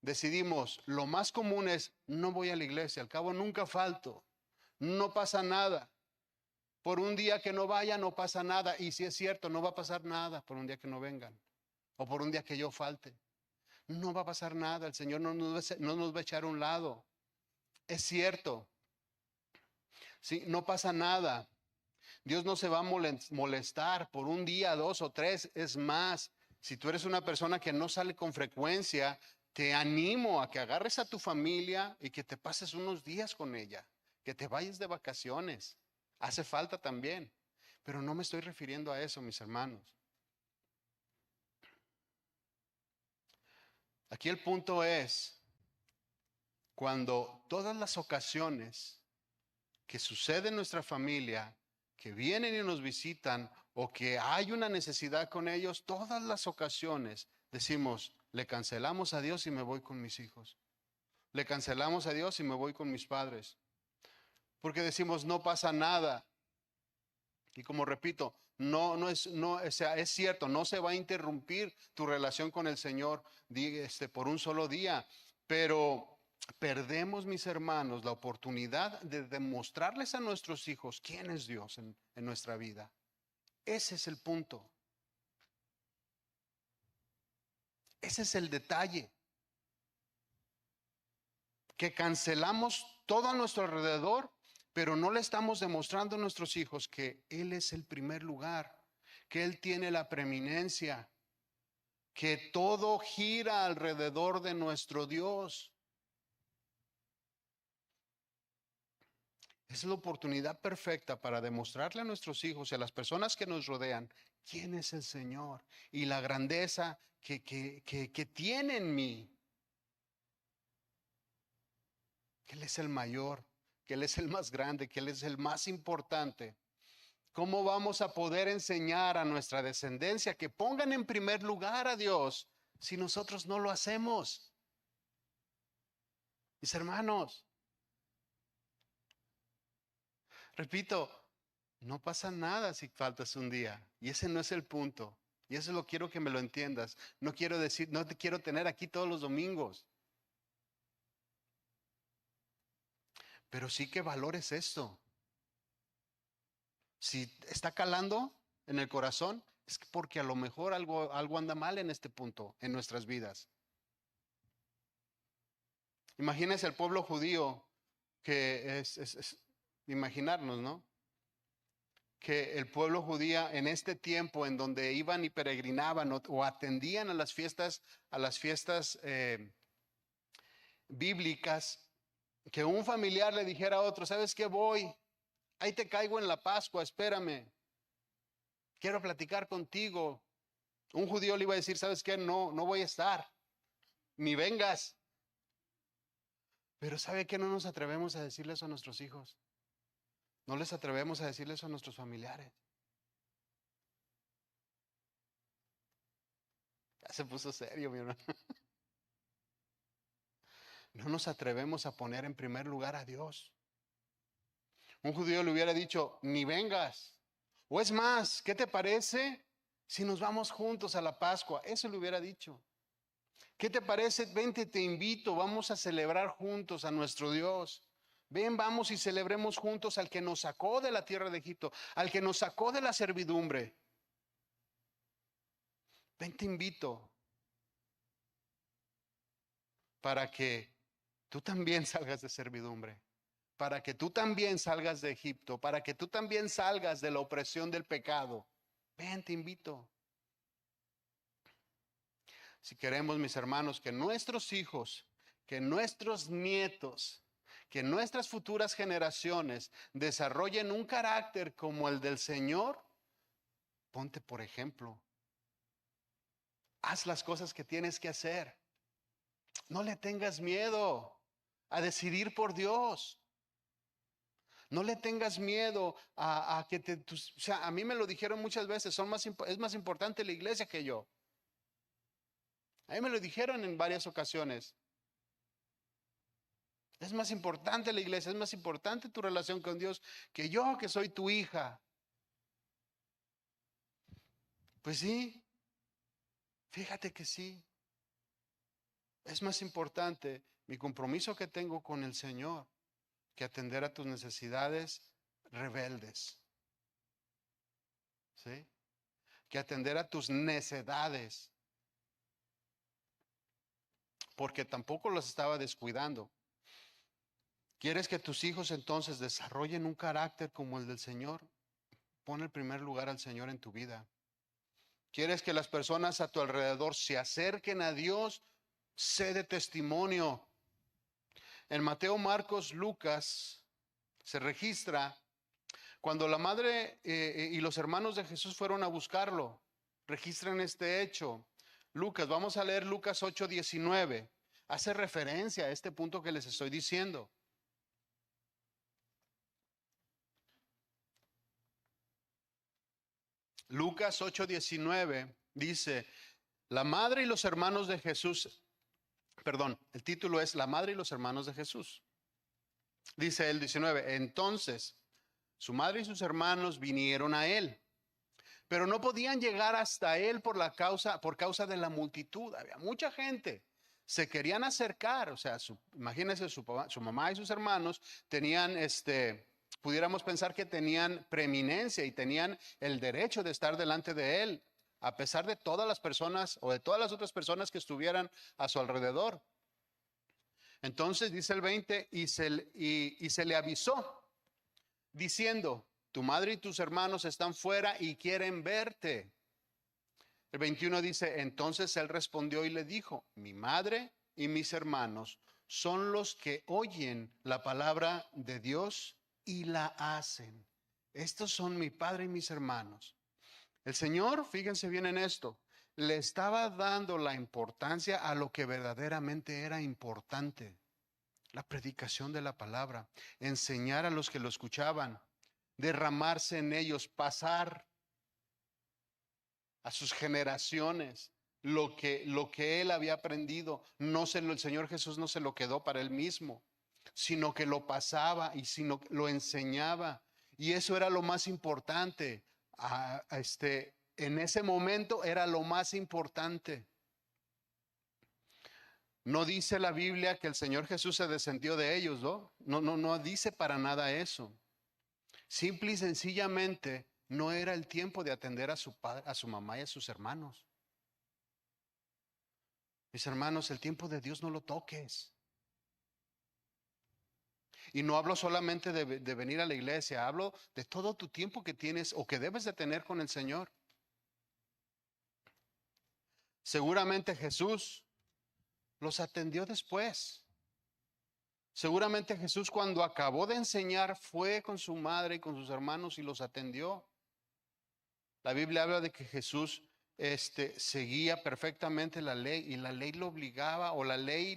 decidimos, lo más común es, no voy a la iglesia, al cabo nunca falto, no pasa nada. Por un día que no vaya, no pasa nada. Y si es cierto, no va a pasar nada por un día que no vengan o por un día que yo falte. No va a pasar nada, el Señor no nos va a echar a un lado. Es cierto, ¿sí? No pasa nada. Dios no se va a molestar por un día, dos o tres. Es más, si tú eres una persona que no sale con frecuencia, te animo a que agarres a tu familia y que te pases unos días con ella, que te vayas de vacaciones. Hace falta también, pero no me estoy refiriendo a eso, mis hermanos. Aquí el punto es, cuando todas las ocasiones que sucede en nuestra familia que vienen y nos visitan o que hay una necesidad con ellos, todas las ocasiones decimos, le cancelamos a Dios y me voy con mis hijos. Le cancelamos a Dios y me voy con mis padres. Porque decimos, no pasa nada. Y como repito, o sea, es cierto, no se va a interrumpir tu relación con el Señor por un solo día, pero perdemos, mis hermanos, la oportunidad de demostrarles a nuestros hijos quién es Dios en nuestra vida. Ese es el punto. Ese es el detalle. Que cancelamos todo a nuestro alrededor, pero no le estamos demostrando a nuestros hijos que Él es el primer lugar, que Él tiene la preeminencia, que todo gira alrededor de nuestro Dios. Es la oportunidad perfecta para demostrarle a nuestros hijos y a las personas que nos rodean quién es el Señor y la grandeza que tiene en mí. Que Él es el mayor, que Él es el más grande, que Él es el más importante. ¿Cómo vamos a poder enseñar a nuestra descendencia que pongan en primer lugar a Dios si nosotros no lo hacemos? Mis hermanos, repito, no pasa nada si faltas un día. Y ese no es el punto. Y eso lo quiero que me lo entiendas. No quiero decir, no te quiero tener aquí todos los domingos. Pero sí que valores esto. Si está calando en el corazón, es porque a lo mejor algo anda mal en este punto, en nuestras vidas. Imagínense el pueblo judío, que es imaginarnos, ¿no? Que el pueblo judío en este tiempo en donde iban y peregrinaban o atendían a las fiestas bíblicas, que un familiar le dijera a otro, ¿sabes qué? Ahí te caigo en la Pascua, espérame, quiero platicar contigo. Un judío le iba a decir, ¿sabes qué? No voy a estar, ni vengas. Pero ¿sabe qué? No nos atrevemos a decirle eso a nuestros hijos. No les atrevemos a decirle eso a nuestros familiares. Ya se puso serio, mi hermano. No nos atrevemos a poner en primer lugar a Dios. Un judío le hubiera dicho, ni vengas. O es más, ¿qué te parece si nos vamos juntos a la Pascua? Eso le hubiera dicho. ¿Qué te parece? Vente, te invito, vamos a celebrar juntos a nuestro Dios. Ven, vamos y celebremos juntos al que nos sacó de la tierra de Egipto, al que nos sacó de la servidumbre. Ven, te invito para que tú también salgas de servidumbre, para que tú también salgas de Egipto, para que tú también salgas de la opresión del pecado. Ven, te invito. Si queremos, mis hermanos, que nuestros hijos, que nuestros nietos, que nuestras futuras generaciones desarrollen un carácter como el del Señor, ponte por ejemplo. Haz las cosas que tienes que hacer. No le tengas miedo a decidir por Dios. No le tengas miedo a que o sea, a mí me lo dijeron muchas veces, es más importante la iglesia que yo. A mí me lo dijeron en varias ocasiones. Es más importante la iglesia, es más importante tu relación con Dios que yo, que soy tu hija. Pues sí, fíjate que sí. Es más importante mi compromiso que tengo con el Señor que atender a tus necesidades rebeldes. ¿Sí? Que atender a tus necedades. Porque tampoco los estaba descuidando. ¿Quieres que tus hijos entonces desarrollen un carácter como el del Señor? Pon el primer lugar al Señor en tu vida. ¿Quieres que las personas a tu alrededor se acerquen a Dios? Sé de testimonio. En Mateo, Marcos, Lucas se registra cuando la madre y los hermanos de Jesús fueron a buscarlo. Registran este hecho. Lucas, vamos a leer Lucas 8:19. Hace referencia a este punto que les estoy diciendo. Lucas 8:19 dice, la madre y los hermanos de Jesús, perdón, el título es La madre y los hermanos de Jesús. Dice el 19, entonces su madre y sus hermanos vinieron a él, pero no podían llegar hasta él por causa de la multitud. Había mucha gente. Se querían acercar, o sea, imagínense, su mamá y sus hermanos tenían, pudiéramos pensar que tenían preeminencia y tenían el derecho de estar delante de él, a pesar de todas las personas o de todas las otras personas que estuvieran a su alrededor. Entonces dice el 20, y se le avisó, diciendo, tu madre y tus hermanos están fuera y quieren verte. El 21 dice, entonces él respondió y le dijo, mi madre y mis hermanos son los que oyen la palabra de Dios y la hacen. Estos son mi padre y mis hermanos. El Señor, fíjense bien en esto, le estaba dando la importancia a lo que verdaderamente era importante. La predicación de la palabra, enseñar a los que lo escuchaban, derramarse en ellos, pasar a sus generaciones lo que él había aprendido. El Señor Jesús no se lo quedó para él mismo, sino que lo pasaba y sino lo enseñaba. Y eso era lo más importante. En ese momento era lo más importante. No dice la Biblia que el Señor Jesús se descendió de ellos, ¿no? No dice para nada eso. Simple y sencillamente no era el tiempo de atender a su padre, a su mamá y a sus hermanos. Mis hermanos, el tiempo de Dios no lo toques. Y no hablo solamente de venir a la iglesia, hablo de todo tu tiempo que tienes o que debes de tener con el Señor. Seguramente Jesús los atendió después. Seguramente Jesús, cuando acabó de enseñar, fue con su madre y con sus hermanos y los atendió. La Biblia habla de que Jesús seguía perfectamente la ley y la ley lo obligaba, o la ley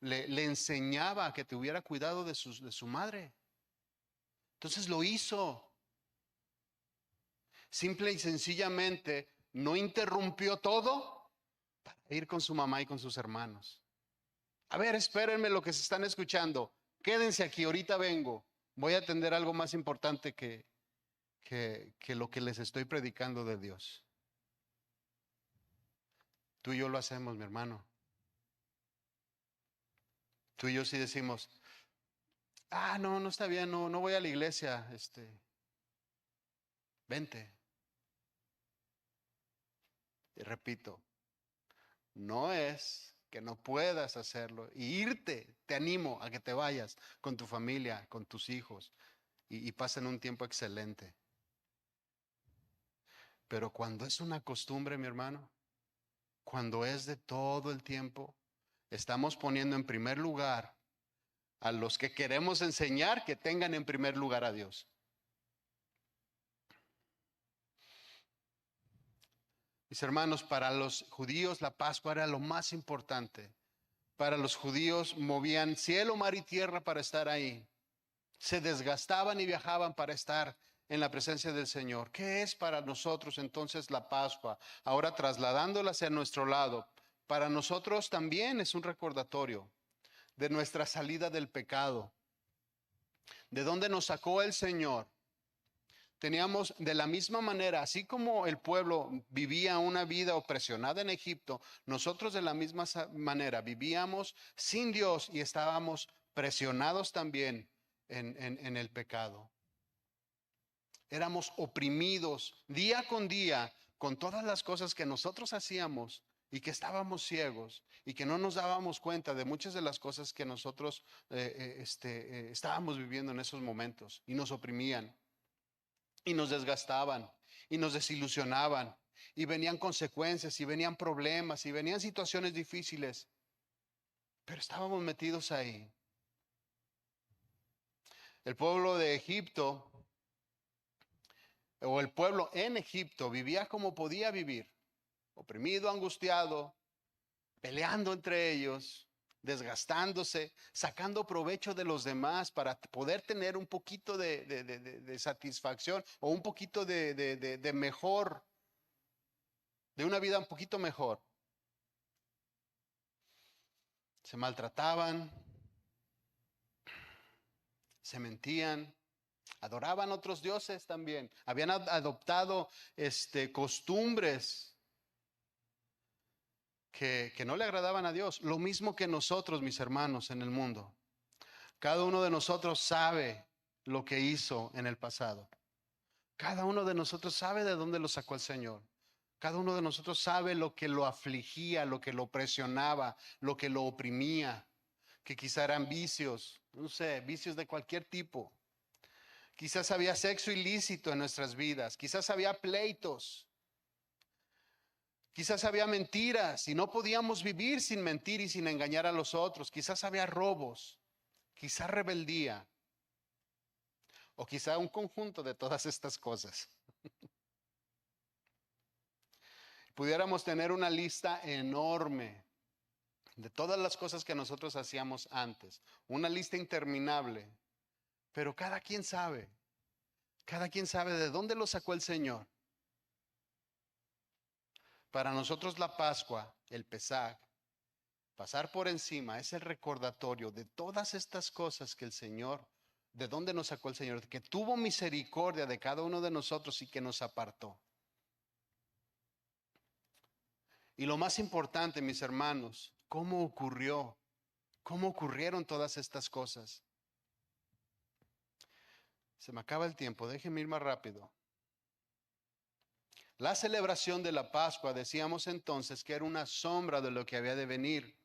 le enseñaba a que tuviera cuidado de su madre. Entonces lo hizo. Simple y sencillamente no interrumpió todo para ir con su mamá y con sus hermanos. A ver, espérenme lo que se están escuchando. Quédense aquí, ahorita vengo. Voy a atender algo más importante que lo que les estoy predicando de Dios. Tú y yo lo hacemos, mi hermano. Tú y yo sí decimos, no está bien, no voy a la iglesia, vente. Y repito, no es que no puedas hacerlo y irte. Te animo a que te vayas con tu familia, con tus hijos y pasen un tiempo excelente. Pero cuando es una costumbre, mi hermano, cuando es de todo el tiempo, estamos poniendo en primer lugar a los que queremos enseñar que tengan en primer lugar a Dios. Mis hermanos, para los judíos la Pascua era lo más importante. Para los judíos movían cielo, mar y tierra para estar ahí. Se desgastaban y viajaban para estar en la presencia del Señor. ¿Qué es para nosotros entonces la Pascua? Ahora trasladándola hacia nuestro lado, para nosotros también es un recordatorio de nuestra salida del pecado, de dónde nos sacó el Señor. Teníamos de la misma manera, así como el pueblo vivía una vida opresionada en Egipto, nosotros de la misma manera vivíamos sin Dios y estábamos presionados también en el pecado. Éramos oprimidos día con día con todas las cosas que nosotros hacíamos y que estábamos ciegos y que no nos dábamos cuenta de muchas de las cosas que nosotros estábamos viviendo en esos momentos y nos oprimían. Y nos desgastaban y nos desilusionaban y venían consecuencias y venían problemas y venían situaciones difíciles, pero estábamos metidos ahí. El pueblo de Egipto, o el pueblo en Egipto, vivía como podía vivir, oprimido, angustiado, peleando entre ellos, desgastándose, sacando provecho de los demás para poder tener un poquito de satisfacción o un poquito de mejor, de una vida un poquito mejor. Se maltrataban, se mentían, adoraban otros dioses también. Habían adoptado costumbres que no le agradaban a Dios. Lo mismo que nosotros, mis hermanos, en el mundo. Cada uno de nosotros sabe lo que hizo en el pasado. Cada uno de nosotros sabe de dónde lo sacó el Señor. Cada uno de nosotros sabe lo que lo afligía, lo que lo presionaba, lo que lo oprimía, que quizá eran vicios, no sé, vicios de cualquier tipo. Quizás había sexo ilícito en nuestras vidas, quizás había pleitos, quizás había mentiras y no podíamos vivir sin mentir y sin engañar a los otros. Quizás había robos, quizás rebeldía o quizá un conjunto de todas estas cosas. Pudiéramos tener una lista enorme de todas las cosas que nosotros hacíamos antes, una lista interminable, pero cada quien sabe de dónde lo sacó el Señor. Para nosotros la Pascua, el Pesaj, pasar por encima es el recordatorio de todas estas cosas que el Señor, de dónde nos sacó el Señor, que tuvo misericordia de cada uno de nosotros y que nos apartó. Y lo más importante, mis hermanos, ¿cómo ocurrió? ¿Cómo ocurrieron todas estas cosas? Se me acaba el tiempo, déjenme ir más rápido. La celebración de la Pascua, decíamos entonces que era una sombra de lo que había de venir.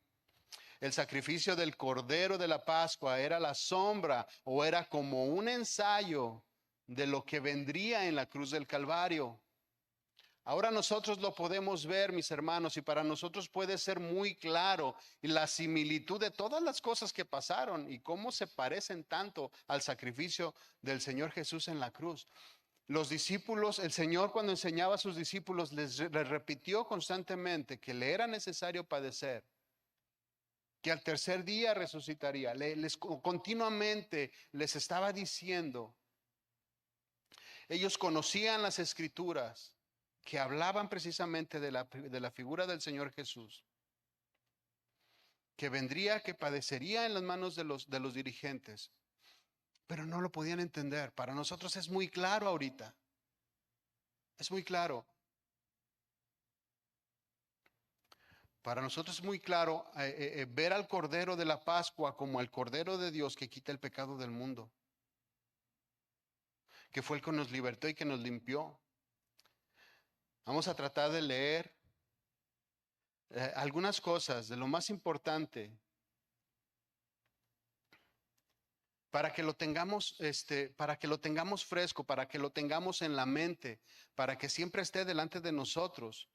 El sacrificio del Cordero de la Pascua era la sombra o era como un ensayo de lo que vendría en la cruz del Calvario. Ahora nosotros lo podemos ver, mis hermanos, y para nosotros puede ser muy claro la similitud de todas las cosas que pasaron y cómo se parecen tanto al sacrificio del Señor Jesús en la cruz. Los discípulos, el Señor cuando enseñaba a sus discípulos les repitió constantemente que le era necesario padecer, que al tercer día resucitaría. Continuamente les estaba diciendo, ellos conocían las escrituras que hablaban precisamente de la figura del Señor Jesús, que vendría, que padecería en las manos de los dirigentes, pero no lo podían entender. Para nosotros es muy claro ahorita, es muy claro. Para nosotros es muy claro ver al Cordero de la Pascua como el Cordero de Dios que quita el pecado del mundo, que fue el que nos libertó y que nos limpió. Vamos a tratar de leer algunas cosas de lo más importante para que lo tengamos, para que lo tengamos fresco, para que lo tengamos en la mente, para que siempre esté delante de nosotros.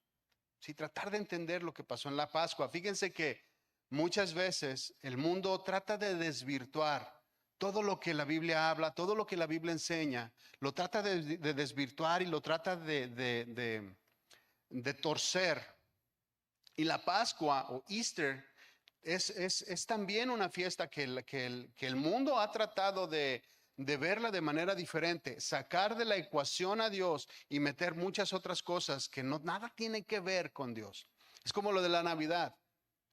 Sí, tratar de entender lo que pasó en la Pascua. Fíjense que muchas veces el mundo trata de desvirtuar todo lo que la Biblia habla, todo lo que la Biblia enseña, lo trata de desvirtuar y lo trata de torcer. Y la Pascua o Easter es también una fiesta que el mundo ha tratado de verla de manera diferente, sacar de la ecuación a Dios y meter muchas otras cosas que no, nada tienen que ver con Dios. Es como lo de la Navidad.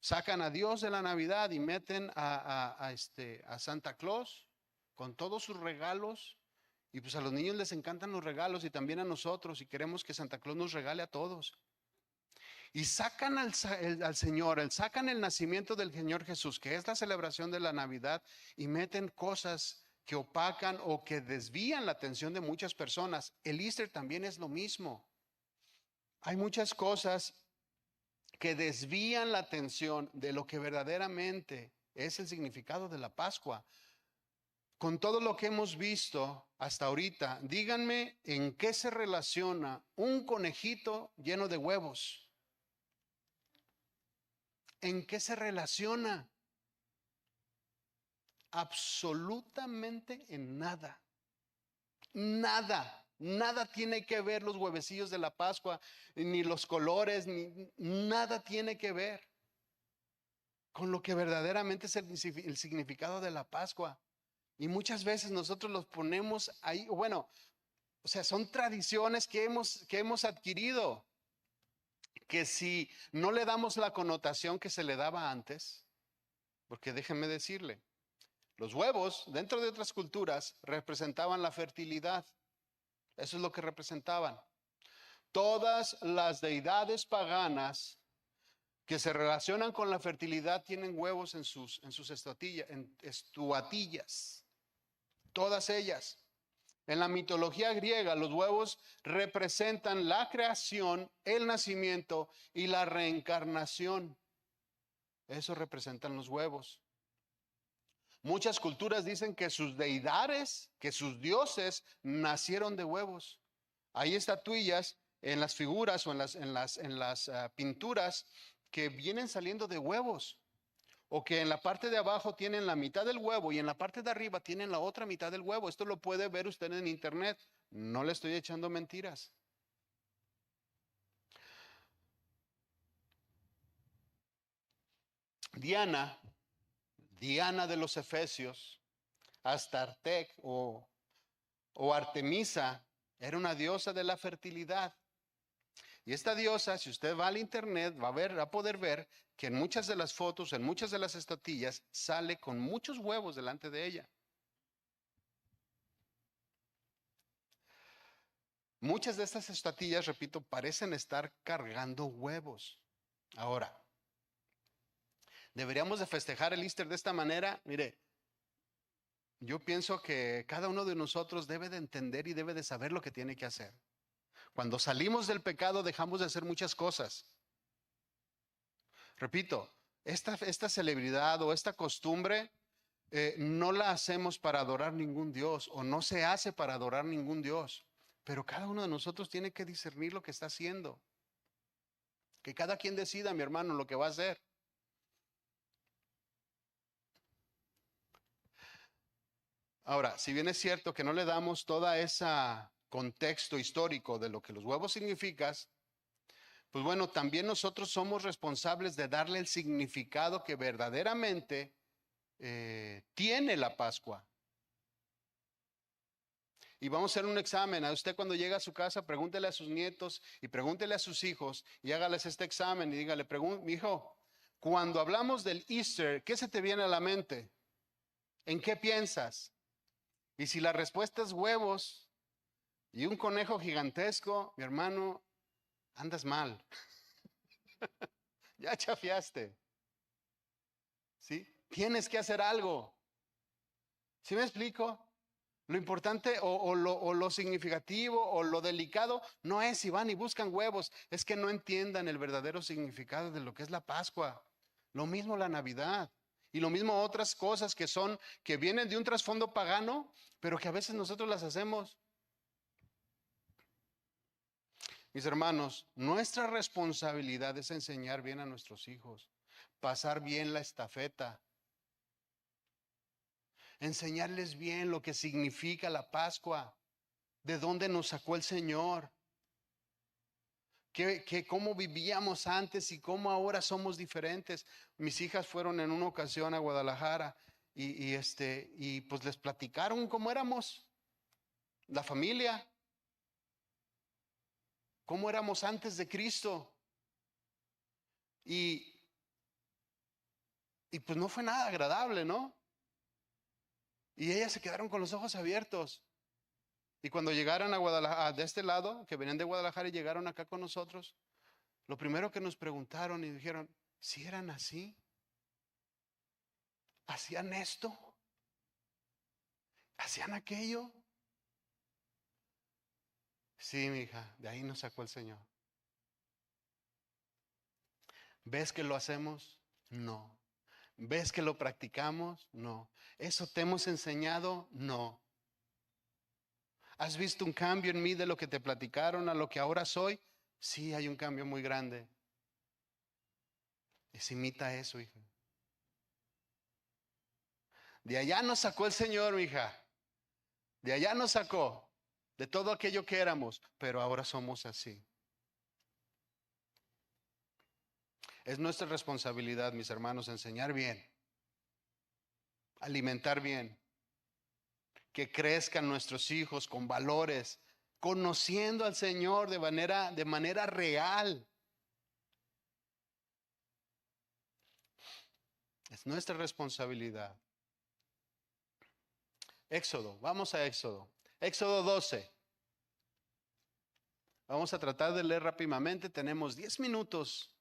Sacan a Dios de la Navidad y meten a Santa Claus con todos sus regalos. Y pues a los niños les encantan los regalos y también a nosotros y queremos que Santa Claus nos regale a todos. Y sacan al Señor, sacan el nacimiento del Señor Jesús, que es la celebración de la Navidad, y meten cosas que opacan o que desvían la atención de muchas personas. El Easter también es lo mismo. Hay muchas cosas que desvían la atención de lo que verdaderamente es el significado de la Pascua. Con todo lo que hemos visto hasta ahorita, díganme en qué se relaciona un conejito lleno de huevos. ¿En qué se relaciona? Absolutamente en nada. Nada, nada tiene que ver los huevecillos de la Pascua, ni los colores, ni nada tiene que ver. con lo que verdaderamente es el significado de la Pascua. Y muchas veces nosotros los ponemos ahí, bueno, o sea, son tradiciones que hemos adquirido, que si no le damos la connotación que se le daba antes, porque déjenme decirle, los huevos dentro de otras culturas representaban la fertilidad, eso es lo que representaban. Todas las deidades paganas que se relacionan con la fertilidad tienen huevos en sus estuatillas, todas ellas. En la mitología griega, los huevos representan la creación, el nacimiento y la reencarnación. Eso representan los huevos. Muchas culturas dicen que sus deidades, que sus dioses nacieron de huevos. Hay estatuillas en las figuras o en las pinturas que vienen saliendo de huevos. O que en la parte de abajo tienen la mitad del huevo y en la parte de arriba tienen la otra mitad del huevo. Esto lo puede ver usted en internet. No le estoy echando mentiras. Diana de los Efesios, Astartec o Artemisa, era una diosa de la fertilidad. Y esta diosa, si usted va al internet, va a poder ver que en muchas de las fotos, en muchas de las estatuillas, sale con muchos huevos delante de ella. Muchas de estas estatuillas, repito, parecen estar cargando huevos. Ahora, ¿deberíamos de festejar el Easter de esta manera? Mire, yo pienso que cada uno de nosotros debe de entender y debe de saber lo que tiene que hacer. Cuando salimos del pecado dejamos de hacer muchas cosas. Repito, esta celebridad o esta costumbre no la hacemos para adorar ningún Dios o no se hace para adorar ningún Dios. Pero cada uno de nosotros tiene que discernir lo que está haciendo. Que cada quien decida, mi hermano, lo que va a hacer. Ahora, si bien es cierto que no le damos toda ese contexto histórico de lo que los huevos significan, pues bueno, también nosotros somos responsables de darle el significado que verdaderamente tiene la Pascua. Y vamos a hacer un examen. A usted cuando llega a su casa, pregúntele a sus nietos y pregúntele a sus hijos y hágales este examen y dígale, mi hijo, cuando hablamos del Easter, ¿qué se te viene a la mente? ¿En qué piensas? Y si la respuesta es huevos y un conejo gigantesco, mi hermano, andas mal. Ya chafiaste. ¿Sí? Tienes que hacer algo. ¿Sí me explico? Lo importante o lo significativo o lo delicado no es si van y buscan huevos, es que no entiendan el verdadero significado de lo que es la Pascua. Lo mismo la Navidad y lo mismo otras cosas que vienen de un trasfondo pagano, pero que a veces nosotros las hacemos. Mis hermanos, nuestra responsabilidad es enseñar bien a nuestros hijos, pasar bien la estafeta, enseñarles bien lo que significa la Pascua, de dónde nos sacó el Señor, cómo vivíamos antes y cómo ahora somos diferentes. Mis hijas fueron en una ocasión a Guadalajara y pues les platicaron cómo éramos, la familia, cómo éramos antes de Cristo. Y pues no fue nada agradable, ¿no? Y ellas se quedaron con los ojos abiertos. Y cuando llegaron a Guadalajara, de este lado, que venían de Guadalajara y llegaron acá con nosotros, lo primero que nos preguntaron y dijeron, ¿si eran así? ¿Hacían esto? ¿Hacían aquello? Sí, mi hija, de ahí nos sacó el Señor. ¿Ves que lo hacemos? No. ¿Ves que lo practicamos? No. ¿Eso te hemos enseñado? No. ¿Has visto un cambio en mí de lo que te platicaron a lo que ahora soy? Sí, hay un cambio muy grande. Imita eso, hija. De allá nos sacó el Señor, mi hija. De allá nos sacó de todo aquello que éramos, pero ahora somos así. Es nuestra responsabilidad, mis hermanos, enseñar bien, alimentar bien, que crezcan nuestros hijos con valores, conociendo al Señor de manera real. Es nuestra responsabilidad. Éxodo, vamos a Éxodo. Éxodo 12. Vamos a tratar de leer rápidamente. Tenemos 10 minutos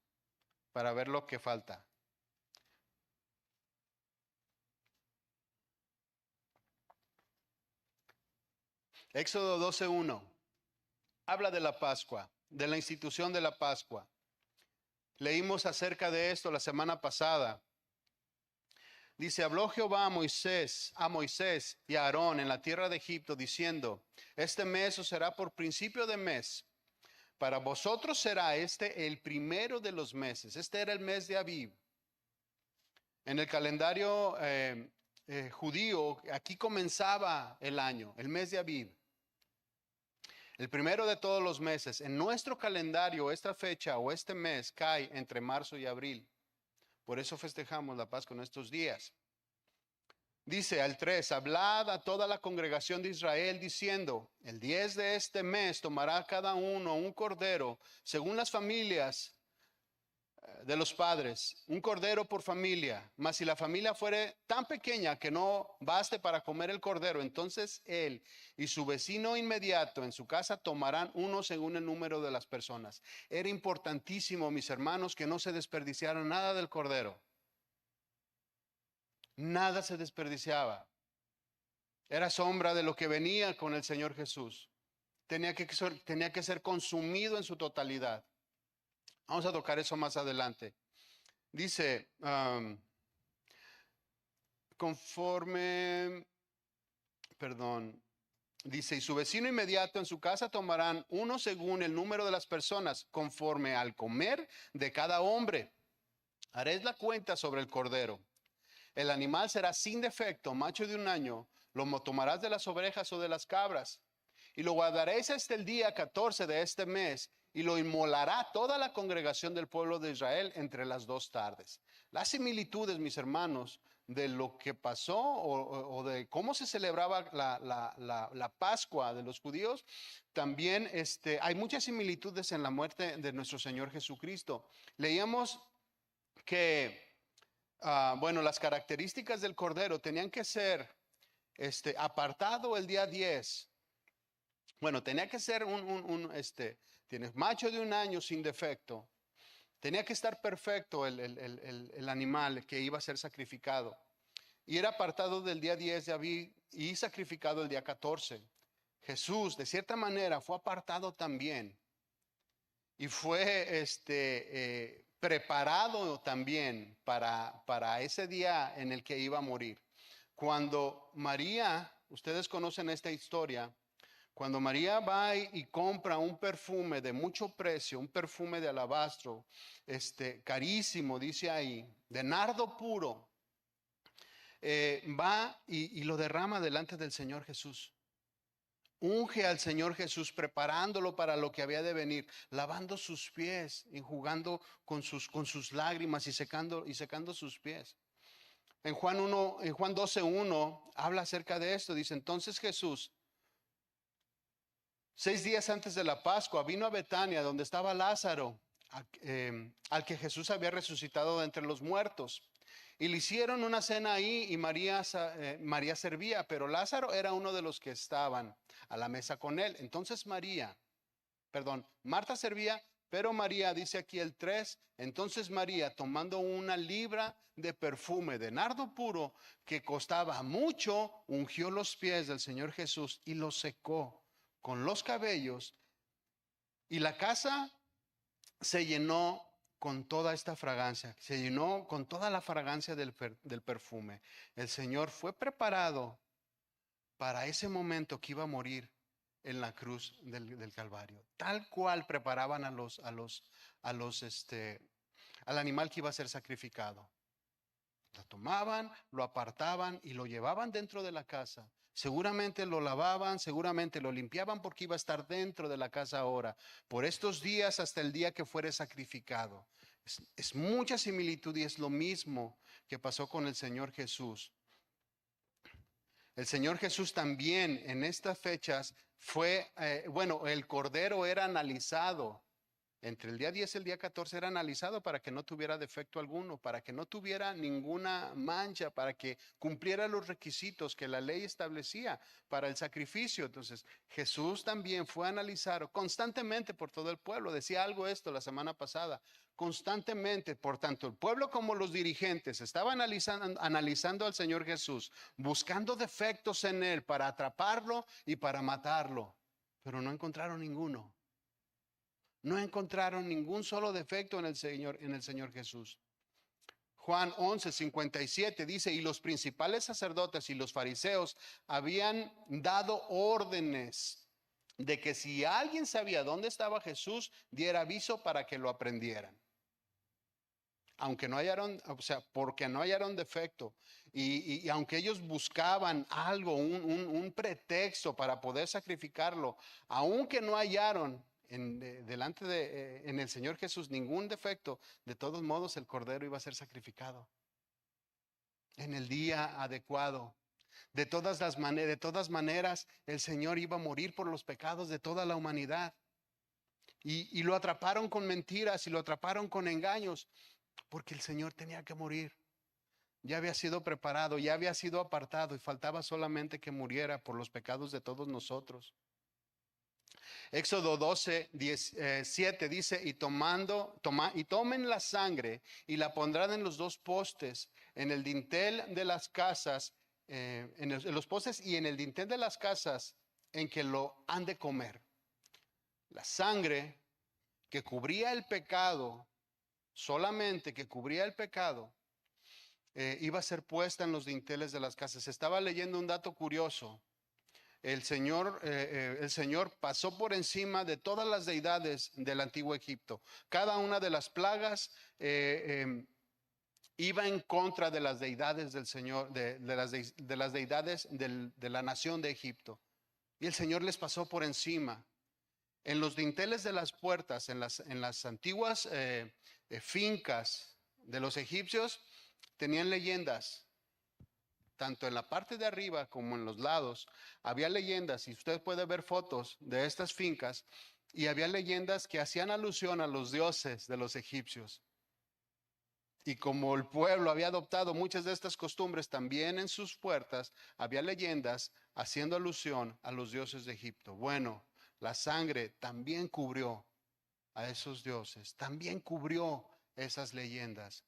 para ver lo que falta. Éxodo 12:1. Habla de la Pascua, de la institución de la Pascua. Leímos acerca de esto la semana pasada. Dice, habló Jehová a Moisés y a Aarón en la tierra de Egipto, diciendo, este mes os será por principio de mes. Para vosotros será este el primero de los meses. Este era el mes de Abib. En el calendario judío, aquí comenzaba el año, el mes de Abib. El primero de todos los meses. En nuestro calendario, esta fecha o este mes cae entre marzo y abril. Por eso festejamos la Pascua en estos días. Dice al 3, hablad a toda la congregación de Israel diciendo, el 10 de este mes tomará cada uno un cordero, según las familias de los padres, un cordero por familia. Mas si la familia fuere tan pequeña que no baste para comer el cordero, entonces él y su vecino inmediato en su casa tomarán uno según el número de las personas. Era importantísimo, mis hermanos, que no se desperdiciara nada del cordero. Nada se desperdiciaba. Era sombra de lo que venía con el Señor Jesús. Tenía que ser consumido en su totalidad. Vamos a tocar eso más adelante. Dice, dice, y su vecino inmediato en su casa tomarán uno según el número de las personas, conforme al comer de cada hombre. Haréis la cuenta sobre el cordero. El animal será sin defecto, macho de un año, lo tomarás de las ovejas o de las cabras, y lo guardaréis hasta el día 14 de este mes, y lo inmolará toda la congregación del pueblo de Israel entre las 2 tardes. Las similitudes, mis hermanos, de lo que pasó o de cómo se celebraba la Pascua de los judíos, también hay muchas similitudes en la muerte de nuestro Señor Jesucristo. Leíamos que bueno, las características del cordero tenían que ser apartado el día 10. Bueno, tenía que ser tienes macho de un año sin defecto. Tenía que estar perfecto el animal que iba a ser sacrificado. Y era apartado del día 10 de Abib y sacrificado el día 14. Jesús, de cierta manera, fue apartado también. Y fue preparado también para ese día en el que iba a morir. Cuando María, ustedes conocen esta historia, cuando María va y compra un perfume de mucho precio, un perfume de alabastro, carísimo, dice ahí, de nardo puro, va y lo derrama delante del Señor Jesús. Unge al Señor Jesús, preparándolo para lo que había de venir, lavando sus pies, enjugando con sus lágrimas y secando sus pies. En Juan 12:1 habla acerca de esto. Dice, entonces Jesús, 6 días antes de la Pascua, vino a Betania, donde estaba Lázaro, al que Jesús había resucitado de entre los muertos. Y le hicieron una cena ahí y María servía, pero Lázaro era uno de los que estaban a la mesa con él. Entonces Marta servía, pero María, dice aquí el 3, entonces María, tomando una libra de perfume de nardo puro que costaba mucho, ungió los pies del Señor Jesús y los secó con los cabellos, y la casa se llenó con toda esta fragancia, se llenó con toda la fragancia del perfume. El Señor fue preparado para ese momento que iba a morir en la cruz del Calvario, tal cual preparaban al animal que iba a ser sacrificado. Lo tomaban, lo apartaban y lo llevaban dentro de la casa. Seguramente lo lavaban, seguramente lo limpiaban porque iba a estar dentro de la casa ahora, por estos días hasta el día que fuere sacrificado. Es mucha similitud y es lo mismo que pasó con el Señor Jesús. El Señor Jesús también en estas fechas fue, el cordero era analizado. Entre el día 10 y el día 14 era analizado para que no tuviera defecto alguno, para que no tuviera ninguna mancha, para que cumpliera los requisitos que la ley establecía para el sacrificio. Entonces, Jesús también fue analizado constantemente por todo el pueblo. Decía algo esto la semana pasada. Constantemente, por tanto, el pueblo como los dirigentes estaban analizando al Señor Jesús, buscando defectos en él para atraparlo y para matarlo, pero no encontraron ninguno. No encontraron ningún solo defecto en el Señor Jesús. Juan 11:57 dice, y los principales sacerdotes y los fariseos habían dado órdenes de que si alguien sabía dónde estaba Jesús, diera aviso para que lo aprendieran. Aunque no hallaron, porque no hallaron defecto. Y aunque ellos buscaban algo, un pretexto para poder sacrificarlo, aunque no hallaron en el Señor Jesús ningún defecto, de todos modos el cordero iba a ser sacrificado en el día adecuado. De todas maneras, el Señor iba a morir por los pecados de toda la humanidad. Y lo atraparon con mentiras y lo atraparon con engaños, porque el Señor tenía que morir. Ya había sido preparado, ya había sido apartado y faltaba solamente que muriera por los pecados de todos nosotros. Éxodo 12:7 dice, y tomen la sangre y la pondrán en los dos postes, en el dintel de las casas, en los postes y en el dintel de las casas en que lo han de comer. La sangre que cubría el pecado, solamente que cubría el pecado, iba a ser puesta en los dinteles de las casas. Estaba leyendo un dato curioso. El Señor pasó por encima de todas las deidades del antiguo Egipto. Cada una de las plagas iba en contra de las deidades del Señor, de las deidades de la nación de Egipto. Y el Señor les pasó por encima. En los dinteles de las puertas, en las antiguas fincas de los egipcios, tenían leyendas. Tanto en la parte de arriba como en los lados, había leyendas, y usted puede ver fotos de estas fincas, y había leyendas que hacían alusión a los dioses de los egipcios. Y como el pueblo había adoptado muchas de estas costumbres, también en sus puertas había leyendas haciendo alusión a los dioses de Egipto. Bueno, la sangre también cubrió a esos dioses, también cubrió esas leyendas.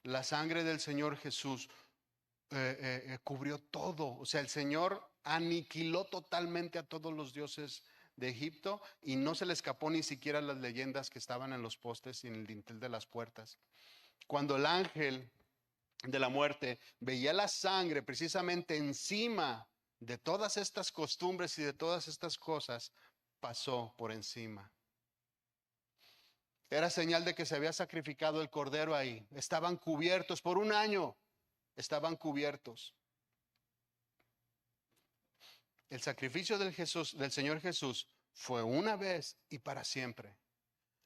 La sangre del Señor Jesús cubrió todo. O sea, el Señor aniquiló totalmente a todos los dioses de Egipto y no se le escapó ni siquiera las leyendas que estaban en los postes y en el dintel de las puertas. Cuando el ángel de la muerte veía la sangre precisamente encima de todas estas costumbres y de todas estas cosas, pasó por encima. Era señal de que se había sacrificado el cordero ahí. Estaban cubiertos por un año. Estaban cubiertos. El sacrificio del Señor Jesús fue una vez y para siempre.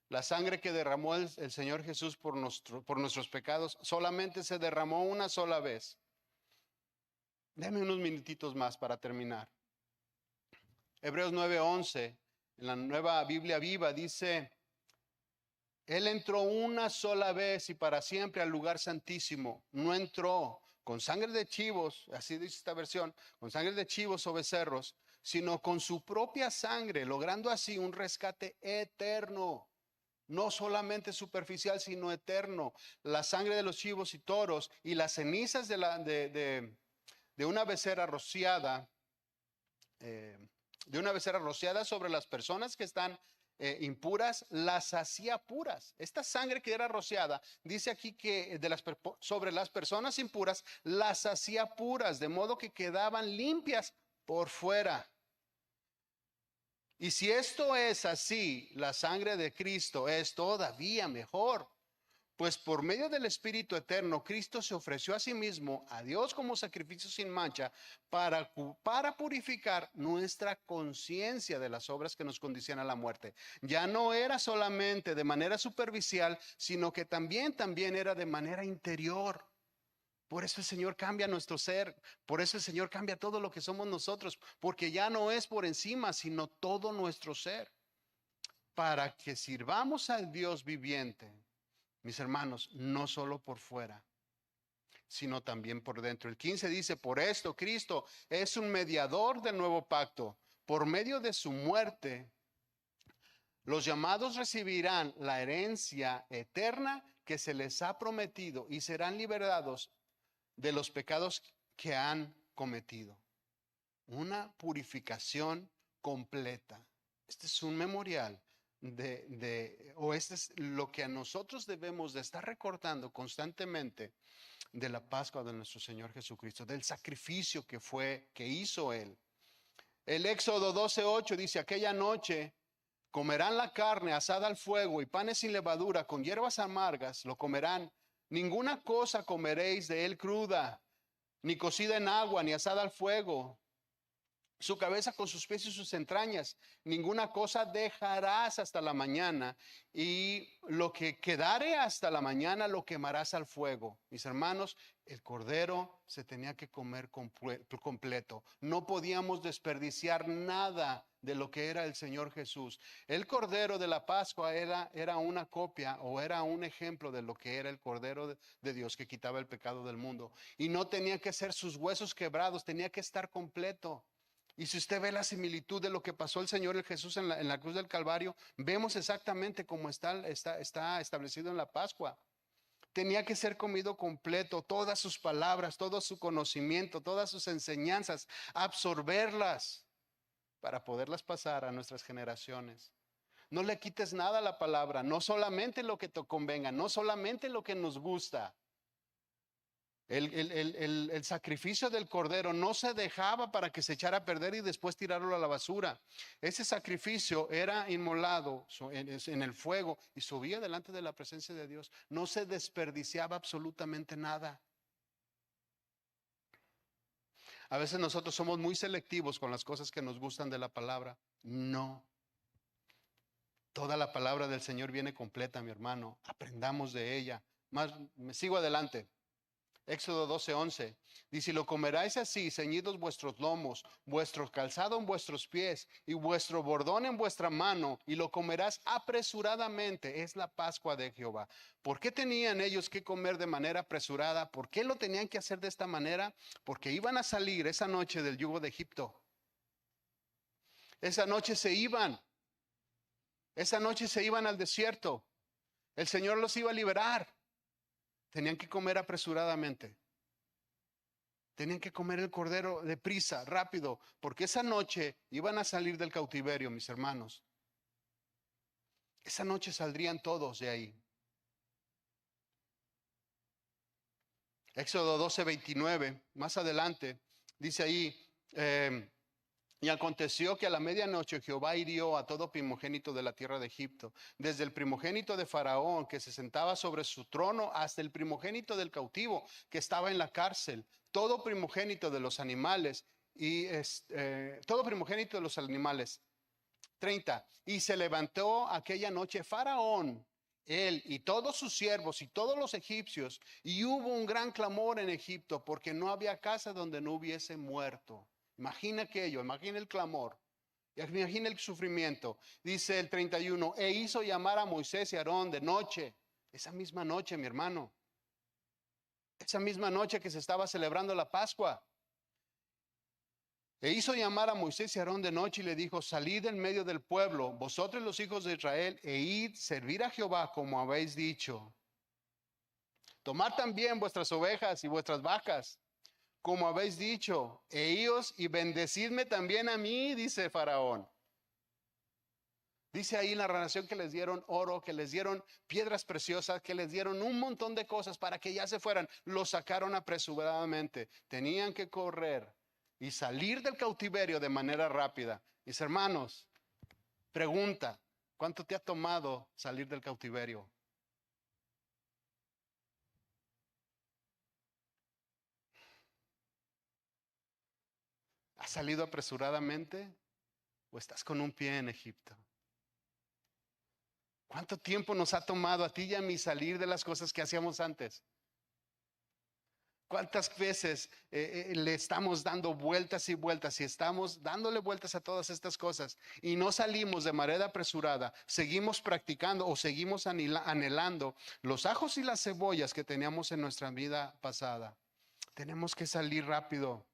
La sangre que derramó el Señor Jesús por nuestros pecados solamente se derramó una sola vez. Deme unos minutitos más para terminar. Hebreos 9:11, en la Nueva Biblia Viva, dice: Él entró una sola vez y para siempre al lugar santísimo. No entró con sangre de chivos, así dice esta versión, con sangre de chivos o becerros, sino con su propia sangre, logrando así un rescate eterno. No solamente superficial, sino eterno. La sangre de los chivos y toros y las cenizas de una becerra rociada, sobre las personas que están impuras, las hacía puras. Esta sangre que era rociada, dice aquí que sobre las personas impuras, las hacía puras, de modo que quedaban limpias por fuera. Y si esto es así, la sangre de Cristo es todavía mejor, Pues por medio del Espíritu eterno, Cristo se ofreció a sí mismo, a Dios como sacrificio sin mancha, para purificar nuestra conciencia de las obras que nos conducían a la muerte. Ya no era solamente de manera superficial, sino que también era de manera interior. Por eso el Señor cambia nuestro ser, por eso el Señor cambia todo lo que somos nosotros, porque ya no es por encima, sino todo nuestro ser, para que sirvamos al Dios viviente. Mis hermanos, no solo por fuera, sino también por dentro. El 15 dice, por esto Cristo es un mediador del nuevo pacto. Por medio de su muerte, los llamados recibirán la herencia eterna que se les ha prometido y serán liberados de los pecados que han cometido. Una purificación completa. Este es un memorial o este es lo que a nosotros debemos de estar recordando constantemente de la Pascua de nuestro Señor Jesucristo, del sacrificio que hizo Él. El Éxodo 12:8 dice, aquella noche comerán la carne asada al fuego y panes sin levadura con hierbas amargas, lo comerán. Ninguna cosa comeréis de él cruda, ni cocida en agua, ni asada al fuego. Su cabeza con sus pies y sus entrañas, ninguna cosa dejarás hasta la mañana, y lo que quedare hasta la mañana lo quemarás al fuego. Mis hermanos, el cordero se tenía que comer completo. No podíamos desperdiciar nada de lo que era el Señor Jesús. El cordero de la Pascua era una copia o era un ejemplo de lo que era el cordero de Dios que quitaba el pecado del mundo. Y no tenía que ser sus huesos quebrados, tenía que estar completo. Y si usted ve la similitud de lo que pasó el Señor Jesús en la cruz del Calvario, vemos exactamente cómo está establecido en la Pascua. Tenía que ser comido completo, todas sus palabras, todo su conocimiento, todas sus enseñanzas, absorberlas para poderlas pasar a nuestras generaciones. No le quites nada a la palabra, no solamente lo que te convenga, no solamente lo que nos gusta. El sacrificio del cordero no se dejaba para que se echara a perder y después tirarlo a la basura. Ese sacrificio era inmolado en el fuego y subía delante de la presencia de Dios. No se desperdiciaba absolutamente nada. A veces nosotros somos muy selectivos con las cosas que nos gustan de la palabra. No. Toda la palabra del Señor viene completa, mi hermano. Aprendamos de ella. Me sigo adelante. Éxodo 12:11 dice, lo comeráis así, ceñidos vuestros lomos, vuestro calzado en vuestros pies y vuestro bordón en vuestra mano, y lo comerás apresuradamente. Es la Pascua de Jehová. ¿Por qué tenían ellos que comer de manera apresurada? ¿Por qué lo tenían que hacer de esta manera? Porque iban a salir esa noche del yugo de Egipto. Esa noche se iban. Esa noche se iban al desierto. El Señor los iba a liberar. Tenían que comer apresuradamente. Tenían que comer el cordero deprisa, rápido, porque esa noche iban a salir del cautiverio, mis hermanos. Esa noche saldrían todos de ahí. Éxodo 12:29, más adelante, dice ahí, y aconteció que a la medianoche Jehová hirió a todo primogénito de la tierra de Egipto, desde el primogénito de Faraón que se sentaba sobre su trono hasta el primogénito del cautivo que estaba en la cárcel, todo primogénito de los animales y todo primogénito de los animales. 30. Y se levantó aquella noche Faraón, él y todos sus siervos y todos los egipcios, y hubo un gran clamor en Egipto porque no había casa donde no hubiese muerto. Imagina aquello, imagina el clamor, imagina el sufrimiento. Dice el 31, e hizo llamar a Moisés y Aarón de noche, esa misma noche, mi hermano, esa misma noche que se estaba celebrando la Pascua. E hizo llamar a Moisés y Aarón de noche y le dijo, salid en medio del pueblo, vosotros los hijos de Israel, e id servir a Jehová como habéis dicho. Tomad también vuestras ovejas y vuestras vacas, como habéis dicho, e ios y bendecidme también a mí, dice Faraón. Dice ahí en la narración que les dieron oro, que les dieron piedras preciosas, que les dieron un montón de cosas para que ya se fueran. Los sacaron apresuradamente. Tenían que correr y salir del cautiverio de manera rápida. Mis hermanos, pregunta, ¿cuánto te ha tomado salir del cautiverio? ¿Has salido apresuradamente o estás con un pie en Egipto? ¿Cuánto tiempo nos ha tomado a ti y a mí salir de las cosas que hacíamos antes? ¿Cuántas veces le estamos dando vueltas y vueltas y estamos dándole vueltas a todas estas cosas y no salimos de manera apresurada? Seguimos practicando o seguimos anhelando los ajos y las cebollas que teníamos en nuestra vida pasada. Tenemos que salir rápido,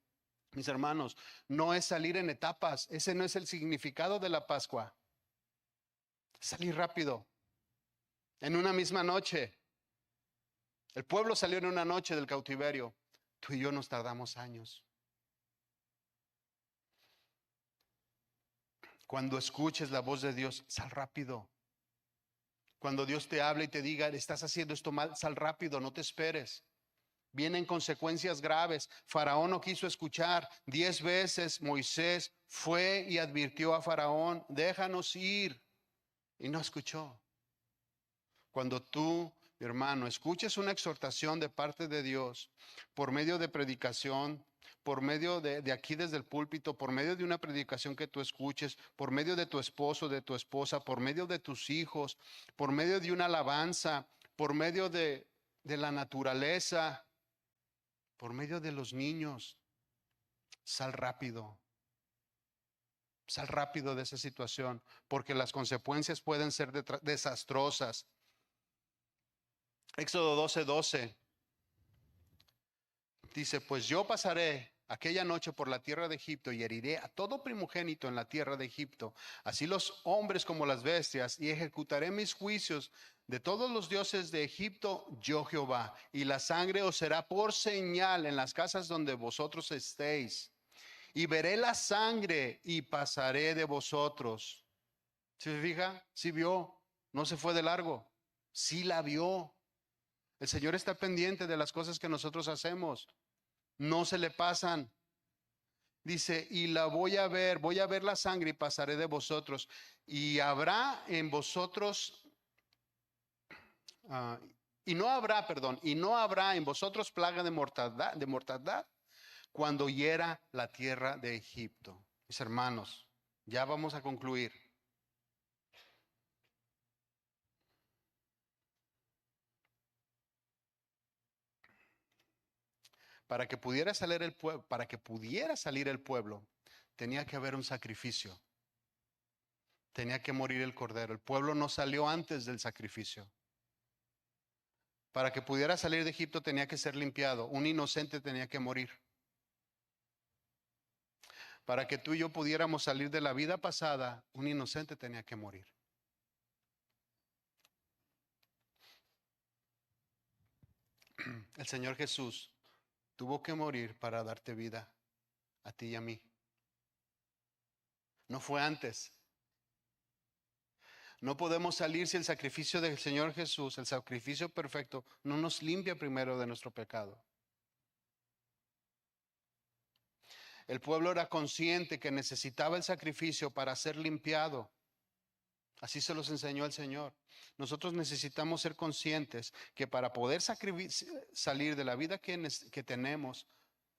mis hermanos. No es salir en etapas. Ese no es el significado de la Pascua. Salir rápido, en una misma noche. El pueblo salió en una noche del cautiverio. Tú y yo nos tardamos años. Cuando escuches la voz de Dios, sal rápido. Cuando Dios te habla y te diga, estás haciendo esto mal, sal rápido, no te esperes. Vienen consecuencias graves. Faraón no quiso escuchar. 10 veces Moisés fue y advirtió a Faraón, déjanos ir. Y no escuchó. Cuando tú, mi hermano, escuches una exhortación de parte de Dios por medio de predicación, por medio de aquí desde el púlpito, por medio de una predicación que tú escuches, por medio de tu esposo, de tu esposa, por medio de tus hijos, por medio de una alabanza, por medio de la naturaleza, por medio de los niños, sal rápido. Sal rápido de esa situación, porque las consecuencias pueden ser desastrosas. Éxodo 12:12 dice, pues yo pasaré aquella noche por la tierra de Egipto y heriré a todo primogénito en la tierra de Egipto, así los hombres como las bestias, y ejecutaré mis juicios de todos los dioses de Egipto, yo Jehová, y la sangre os será por señal en las casas donde vosotros estéis, y veré la sangre y pasaré de vosotros. ¿Se fija? Sí vio, no se fue de largo, sí la vio. El Señor está pendiente de las cosas que nosotros hacemos. No se le pasan. Dice, y la voy a ver la sangre y pasaré de vosotros. Y habrá en vosotros, ah, y no habrá en vosotros plaga de mortandad cuando hiera la tierra de Egipto. Mis hermanos, ya vamos a concluir. Para que pudiera salir el pueblo, tenía que haber un sacrificio. Tenía que morir el cordero. El pueblo no salió antes del sacrificio. Para que pudiera salir de Egipto tenía que ser limpiado. Un inocente tenía que morir. Para que tú y yo pudiéramos salir de la vida pasada, un inocente tenía que morir. El Señor Jesús tuvo que morir para darte vida a ti y a mí. No fue antes. No podemos salir si el sacrificio del Señor Jesús, el sacrificio perfecto, no nos limpia primero de nuestro pecado. El pueblo era consciente que necesitaba el sacrificio para ser limpiado. Así se los enseñó el Señor. Nosotros necesitamos ser conscientes que para poder salir de la vida que tenemos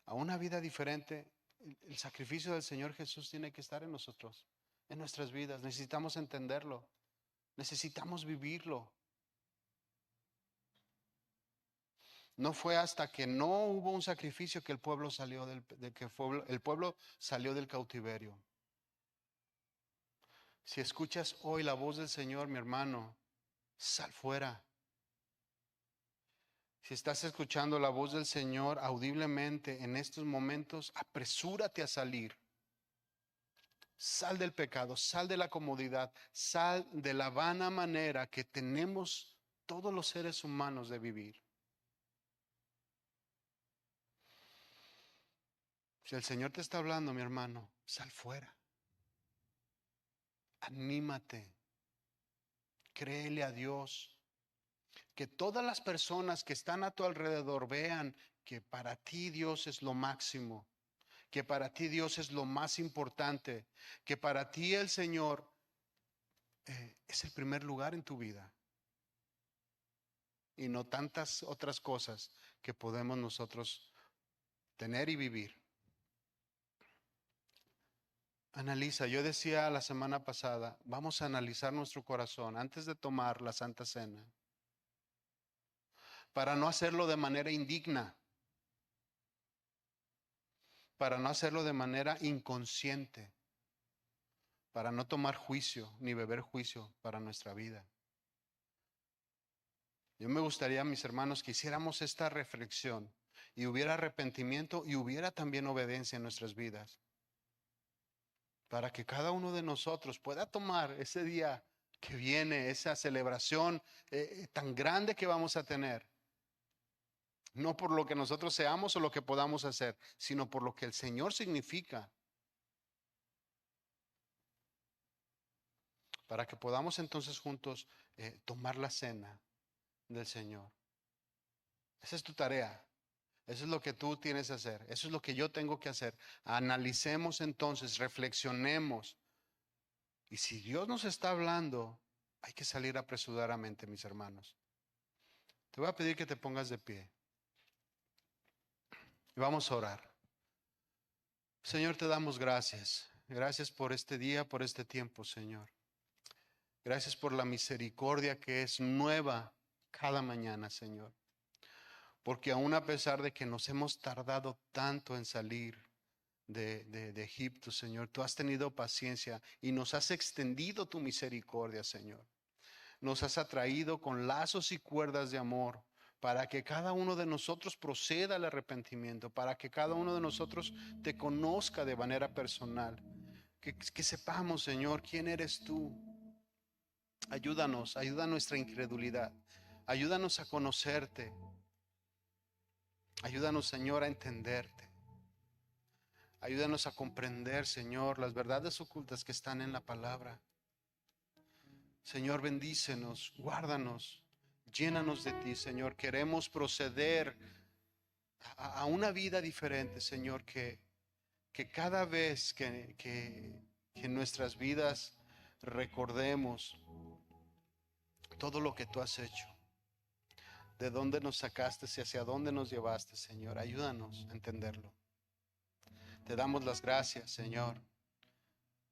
a una vida diferente, el sacrificio del Señor Jesús tiene que estar en nosotros, en nuestras vidas. Necesitamos entenderlo. Necesitamos vivirlo. No fue hasta que no hubo un sacrificio que el pueblo salió el pueblo salió del cautiverio. Si escuchas hoy la voz del Señor, mi hermano, sal fuera. Si estás escuchando la voz del Señor audiblemente en estos momentos, apresúrate a salir. Sal del pecado, sal de la comodidad, sal de la vana manera que tenemos todos los seres humanos de vivir. Si el Señor te está hablando, mi hermano, sal fuera. Anímate. Créele a Dios. Que todas las personas que están a tu alrededor vean que para ti Dios es lo máximo, que para ti Dios es lo más importante, que para ti el Señor es el primer lugar en tu vida y no tantas otras cosas que podemos nosotros tener y vivir. Analiza, yo decía la semana pasada, vamos a analizar nuestro corazón antes de tomar la Santa Cena, para no hacerlo de manera indigna, para no hacerlo de manera inconsciente, para no tomar juicio ni beber juicio para nuestra vida. Yo me gustaría, mis hermanos, que hiciéramos esta reflexión y hubiera arrepentimiento y hubiera también obediencia en nuestras vidas, para que cada uno de nosotros pueda tomar ese día que viene, esa celebración tan grande que vamos a tener, no por lo que nosotros seamos o lo que podamos hacer, sino por lo que el Señor significa, para que podamos entonces juntos tomar la cena del Señor. Esa es tu tarea. Eso es lo que tú tienes que hacer. Eso es lo que yo tengo que hacer. Analicemos entonces, reflexionemos. Y si Dios nos está hablando, hay que salir apresuradamente, mis hermanos. Te voy a pedir que te pongas de pie. Y vamos a orar. Señor, te damos gracias. Gracias por este día, por este tiempo, Señor. Gracias por la misericordia que es nueva cada mañana, Señor. Porque aún a pesar de que nos hemos tardado tanto en salir de Egipto, Señor, tú has tenido paciencia y nos has extendido tu misericordia, Señor. Nos has atraído con lazos y cuerdas de amor para que cada uno de nosotros proceda al arrepentimiento, para que cada uno de nosotros te conozca de manera personal. Que sepamos, Señor, quién eres tú. Ayúdanos, ayuda a nuestra incredulidad. Ayúdanos a conocerte. Ayúdanos, Señor, a entenderte. Ayúdanos a comprender, Señor, las verdades ocultas que están en la palabra. Señor, bendícenos, guárdanos, llénanos de ti, Señor. Queremos proceder a una vida diferente, Señor, que cada vez que en nuestras vidas recordemos todo lo que tú has hecho, de dónde nos sacaste y hacia dónde nos llevaste, Señor. Ayúdanos a entenderlo. Te damos las gracias, Señor.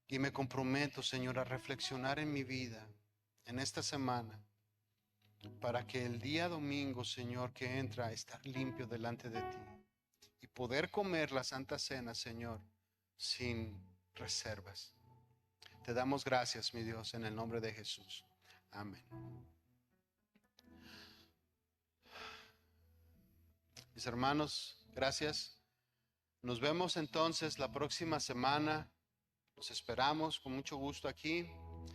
Y me comprometo, Señor, a reflexionar en mi vida, en esta semana, para que el día domingo, Señor, que entra, estar limpio delante de ti y poder comer la Santa Cena, Señor, sin reservas. Te damos gracias, mi Dios, en el nombre de Jesús. Amén. Mis hermanos, gracias. Nos vemos entonces la próxima semana. Los esperamos con mucho gusto aquí.